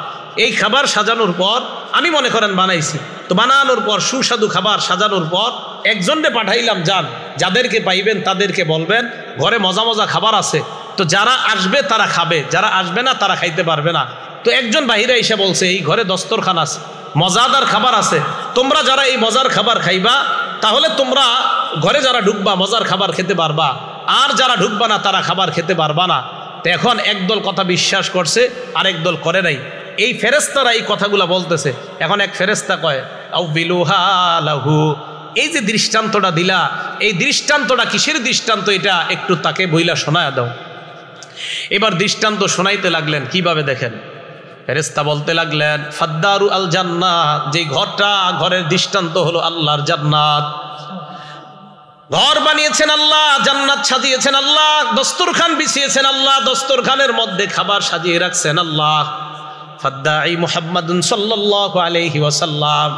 এই খাবার সাজানোর পর আমি মনে করেন বানাইছি, তো বানানোর পর সুস্বাদু খাবার সাজানোর পর একজনকে পাঠাইলাম, যান যাদেরকে পাইবেন তাদেরকে বলবেন ঘরে মজা মজা খাবার আছে, তো যারা আসবে তারা খাবে, যারা আসবে না তারা খাইতে পারবে না। তো একজন বাহিরে এসে বলছে এই ঘরে দস্তরখান আছে, মজাদার খাবার আছে, তোমরা যারা এই মজার খাবার খাইবা তাহলে তোমরা ঘরে যারা ঢুকবা মজার খাবার খেতে পারবা, আর যারা ঢুকবা না তারা খাবার খেতে পারবা না। তো এখন একদল কথা বিশ্বাস করছে, আরেক দল করে নাই। এই ফেরেশতারা এই কথাগুলো বলতেছে। এখন এক ফেরেশতা কয় আউ বিলুহা লাহু, এই যে দৃষ্টান্তটা দিলা, এই দৃষ্টান্তটা কিসের দৃষ্টান্ত, এটা একটু তাকে বইলা শোনায় দাও। এবার দৃষ্টান্ত শোনাইতে লাগলেন, কিভাবে দেখেন। ফেরেশতা বলতে লাগলেন ফাদ্দারু আল জান্নাত, যে ঘরটা, ঘরের দৃষ্টান্ত হলো আল্লাহর জান্নাত। ঘর বানিয়েছেন আল্লাহ, জান্নাত সাজিয়েছেন আল্লাহ, দস্তরখান বিছিয়েছেন আল্লাহ, দস্তরখানের মধ্যে খাবার সাজিয়ে রাখছেন আল্লাহ। ফাদ্দাই মুহাম্মাদুন সাল্লাল্লাহু আলাইহি ওয়াসাল্লাম,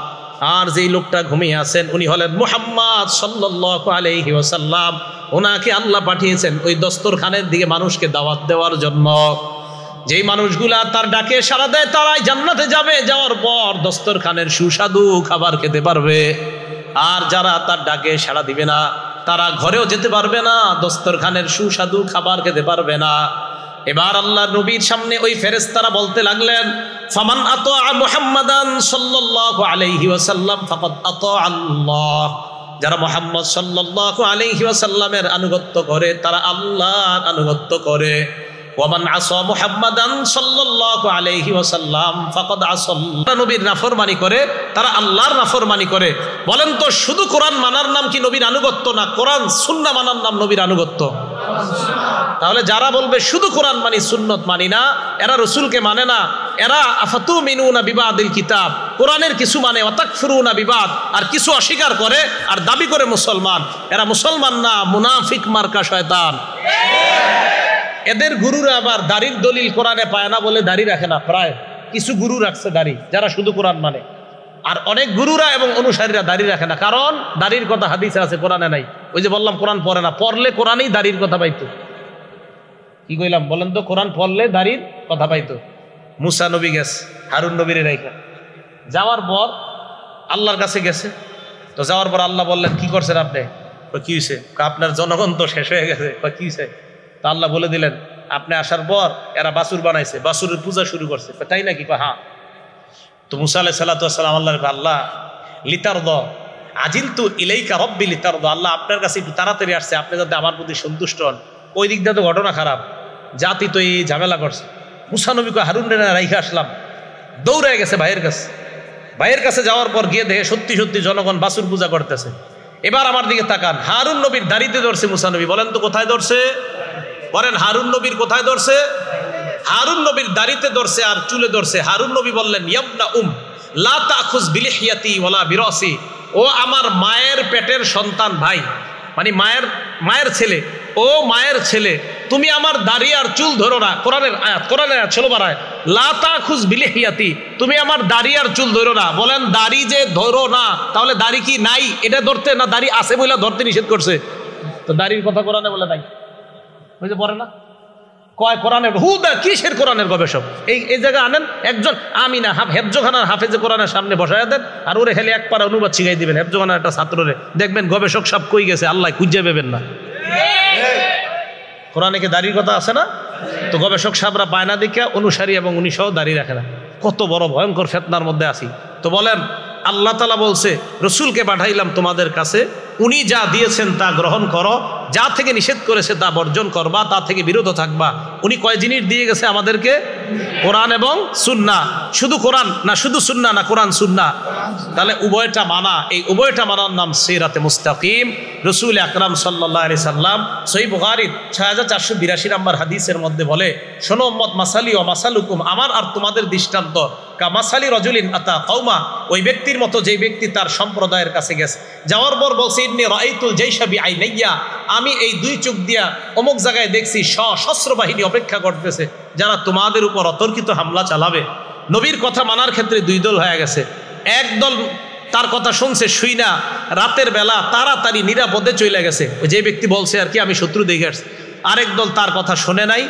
আর যেই লোকটা ঘুমিয়ে আছেন উনি হলেন মুহাম্মদ সাল্লাল্লাহু আলাইহি ওয়াসাল্লাম। ওনাকে আল্লাহ পাঠিয়েছেন ওই দস্তরখানের দিকে মানুষকে দাওয়াত দেওয়ার জন্য। যেই মানুষগুলা তার ডাকে সাড়া দেয় তারাই জান্নাতে যাবে, যাওয়ার পর দস্তরখানের সুস্বাদু খাবার খেতে পারবে। আর যারা তার ডাকে সাড়া দিবে না তারা ঘরেও যেতে পারবে না, দস্তরখানের সুস্বাদু খাবার খেতে পারবে না। এবার আল্লাহ নবীর সামনে ওই ফেরেশতারা বলতে লাগলেন, ফামান আতা মুহাম্মাদান সাল্লাল্লাহু আলাইহি ওয়াসাল্লাম ফাকাদ আতা আল্লাহ। যারা মুহাম্মদ সাল্লাল্লাহু আলাইহি ওয়াসাল্লামের আনুগত্য করে তারা আল্লাহর আনুগত্য করে। ওয়ামান আসা মুহাম্মাদান সাল্লাল্লাহু আলাইহি ওয়াসাল্লাম ফাকাদ আসাল্লাহ। নবীর নাফরমানি করে তারা আল্লাহর নাফরমানি করে। বলেন তো শুধু কোরআন মানার নাম কি নবীর আনুগত্য, না কোরআন সুন্নাহ মানার নাম নবীর আনুগত্য? তাহলে যারা বলবে শুধু কোরআন মানি সুন্নত মানি না, এরা রসুলকে মানে না, এরা আফাতুমিনুনা বিবাদিল কিতাব, কোরআনের কিছু মানে, ওয়াতাকফুরুনা বিবাদ, আর কিছু অস্বীকার করে আর দাবি করে মুসলমান। এরা মুসলমান না, মুনাফিক মার্কা শয়তান। এদের গুরুরা আবার দাড়ির দলিল কোরআনে পায় না বলে দাড়ি রাখে না। প্রায় কিছু গুরু রাখছে দাড়ি যারা শুধু কোরআন মানে, আর অনেক গুরুরা এবং অনুসারীরা দাড়ি রাখে না, কারণ দাড়ির কথা হাদিসে আছে, কোরআনে নাই। ওই যে বললাম কোরআন পড়ে না, পড়লে কোরআনেই দাড়ির কথা পাইতো। কি কইলাম বলেন তো? কোরআন পড়লে দাড়ির কথা পাইতো। মুসা নবী গেছে হারুন নবীর রাইখা, যাওয়ার পর আল্লাহর কাছে গেছে। তো যাওয়ার পর আল্লাহ বললেন, কি করছেন আপনি? কি হয়েছে? আপনার জনগণ তো শেষ হয়ে গেছে। কি হয়েছে? তা আল্লাহ বলে দিলেন, আপনি আসার পর এরা বাছুর বানাইছে, বাছুরের পূজা শুরু করছে। তাই নাকি? হ্যাঁ। তো মুসা আলাইহিস সালাতু ওয়াস সালাম আল্লাহ লিতারদ আজিলতু ইলাইকা রব্বি লিতারদ, আল্লাহ আপনার কাছে একটু তাড়াতাড়ি আসছে, আপনি যাতে আমার প্রতি সন্তুষ্ট হন। ওই দিক দিয়ে তো ঘটনা খারাপ, জাতি তো এই ঝামেলা করছে। মুসা নবী কয় হারুন রে রাইখা আসলাম, দৌড়ে গেছে ভাইয়ের কাছে। ভাইয়ের কাছে যাওয়ার পর গিয়ে দেখে সত্যি সত্যি জনগণ বাছুর পূজা করতেছে। এবার আমার দিকে তাকান, হারুন নবীর দাড়িতে ধরছে মুসা নবী। বলেন তো কোথায় ধরছে? বলেন হারুন নবীর কোথায় ধরছে? হারুন নবীর দাড়িতে ধরছে আর চুলে ধরছে। হারুন নবী বললেন, ইয়াবনা লা তাখুজ বিলিহিয়াতি ওয়ালা বিরাসি, ও আমার মায়ের পেটের সন্তান ভাই, মানে মায়ের ছেলে, ও মায়ের ছেলে, তুমি আমার দাড়ি আর চুল ধরো না। কোরআনের আয়াত ছিল বারায়, লা তাখুজ বিলিহিয়াতি, তুমি আমার দাড়ি আর চুল ধরো না। বলেন দাড়ি যে ধরো না, তাহলে দাড়ি কি নাই এটা ধরতে, না দাড়ি আছে বলে ধরতে নিষেধ করছে? তো দাড়ির কথা কোরআনে বলে নাই, ওই যে পড়ে না কয় কোরআনের হুদা কিসের কোরআনের গবেষক। এই জায়গায় আনেন একজন আমিনা হেফজোখানার হাফেজে কোরআনের সামনে বসায় দেন, আর ওরে খালি এক পারা অনুবাদ শিখাই দিবেন হেফজোখানার একটা ছাত্ররে, দেখবেন গবেষক সব কই গেছে আল্লাহ খুঁজে পাবেন না। কোরআনে কি দাড়ির কথা আছে না? তো গবেষক সাহেবরা বায়না দিকে অনুসারী এবং উনি সহ দাড়ি রাখে না। কত বড় ভয়ঙ্কর ফেতনার মধ্যে আছি। তো বলেন আল্লাহ তাআলা বলছে রসুলকে পাঠাইলাম তোমাদের কাছে, উনি যা দিয়েছেন তা গ্রহণ করো, যা থেকে নিষেধ করেছে তা বর্জন করবা, তা থেকে বিরত থাকবা। উনি কয় জিনিস দিয়ে গেছে আমাদেরকে? কোরআন এবং সুন্নাহ। শুধু কোরআন না, শুধু সুন্নাহ না, কোরআন সুন্নাহ। তাহলে উভয়টা মানা, এই উভয়টা মানার নাম সিরাতে মুস্তাকিম। রসুল আকরাম সাল্লাল্লাহু আলাইহি সাল্লাম সহিহ বুখারীর 6482 নম্বর হাদিসের মধ্যে বলে, শোনো উম্মত, মাসালি ও মাসালুকুম, আমার আর তোমাদের দৃষ্টান্ত কামাসালি রজুলিন আতা কওমা, ওই ব্যক্তির মতো যে ব্যক্তি তার সম্প্রদায়ের কাছে গেছে। যাওয়ার পর বলছে, ইন্নী রাআইতুল জাইশা বিআইনাইয়া, আমি এই দুই চোখ দিয়া অমুক জায়গায় দেখছি সশস্ত্র বাহিনী অপেক্ষা করতেছে, যারা তোমাদের উপর অতর্কিত হামলা চালাবে। নবীর কথা মানার ক্ষেত্রে দুই দল হয়ে গেছে। এক দল তার কথা শুনছে, শুই না রাতের বেলা তাড়াতাড়ি নিরাপদে চলে গেছে, যে ব্যক্তি বলছে আর কি আমি শত্রু দেখে আসছি। আরেক দল তার কথা শুনে নাই,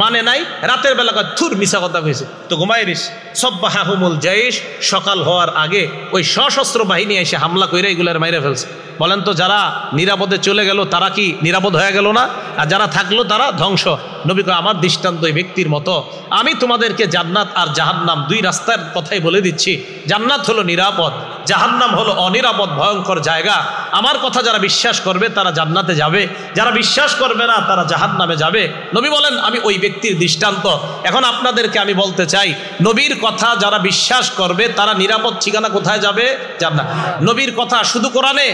মানে নাই, রাতের বেলা থুর মিশা কথা হয়েছে, তো ঘুমাইরিস। সব্বাহাহুমুল জাইশ, সকাল হওয়ার আগে ওই সশস্ত্র বাহিনী এসে হামলা করে এগুলার মাইরে ফেলছে। বলেন তো যারা নিরাপদে চলে গেল তারা কি নিরাপদ হয়ে গেল না? আর যারা থাকলো তারা ধ্বংস। নবী কয় আমার দৃষ্টান্ত এই ব্যক্তির মতো। আমি তোমাদেরকে জান্নাত আর জাহান্নাম দুই রাস্তার কথাই বলে দিচ্ছি। জান্নাত হলো নিরাপদ, জাহান্নাম হলো অনিরাপদ ভয়ঙ্কর জায়গা। আমার কথা যারা বিশ্বাস করবে তারা জান্নাতে যাবে, যারা বিশ্বাস করবে না তারা জাহান্নামে যাবে। নবী বলেন আমি ওই ব্যক্তির দৃষ্টান্ত। এখন আপনাদেরকে আমি বলতে চাই, নবীর কথা যারা বিশ্বাস করবে তারা নিরাপদ ঠিকানা কোথায় যাবে? জান্নাত। নবীর কথা শুধু কোরআনে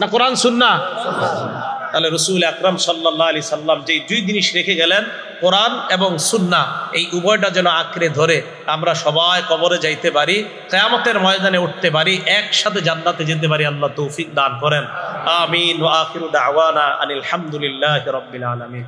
না কোরআন সুন্নাহ? তাহলে রসুল আকরাম সাল্লাল্লাহু আলাইহি সাল্লাম যে দুই জিনিস রেখে গেলেন, কোরআন এবং সুন্নাহ, এই উভয়টা যেন আঁকড়ে ধরে আমরা সবাই কবরে যাইতে পারি, কিয়ামতের ময়দানে উঠতে পারি, একসাথে জান্নাতে যেতে পারি। আল্লাহ তৌফিক দান করেন। আমিন। ওয়া আখিরু দাওয়ানা আনিল হামদুলিল্লাহি রাব্বিল আলামিন।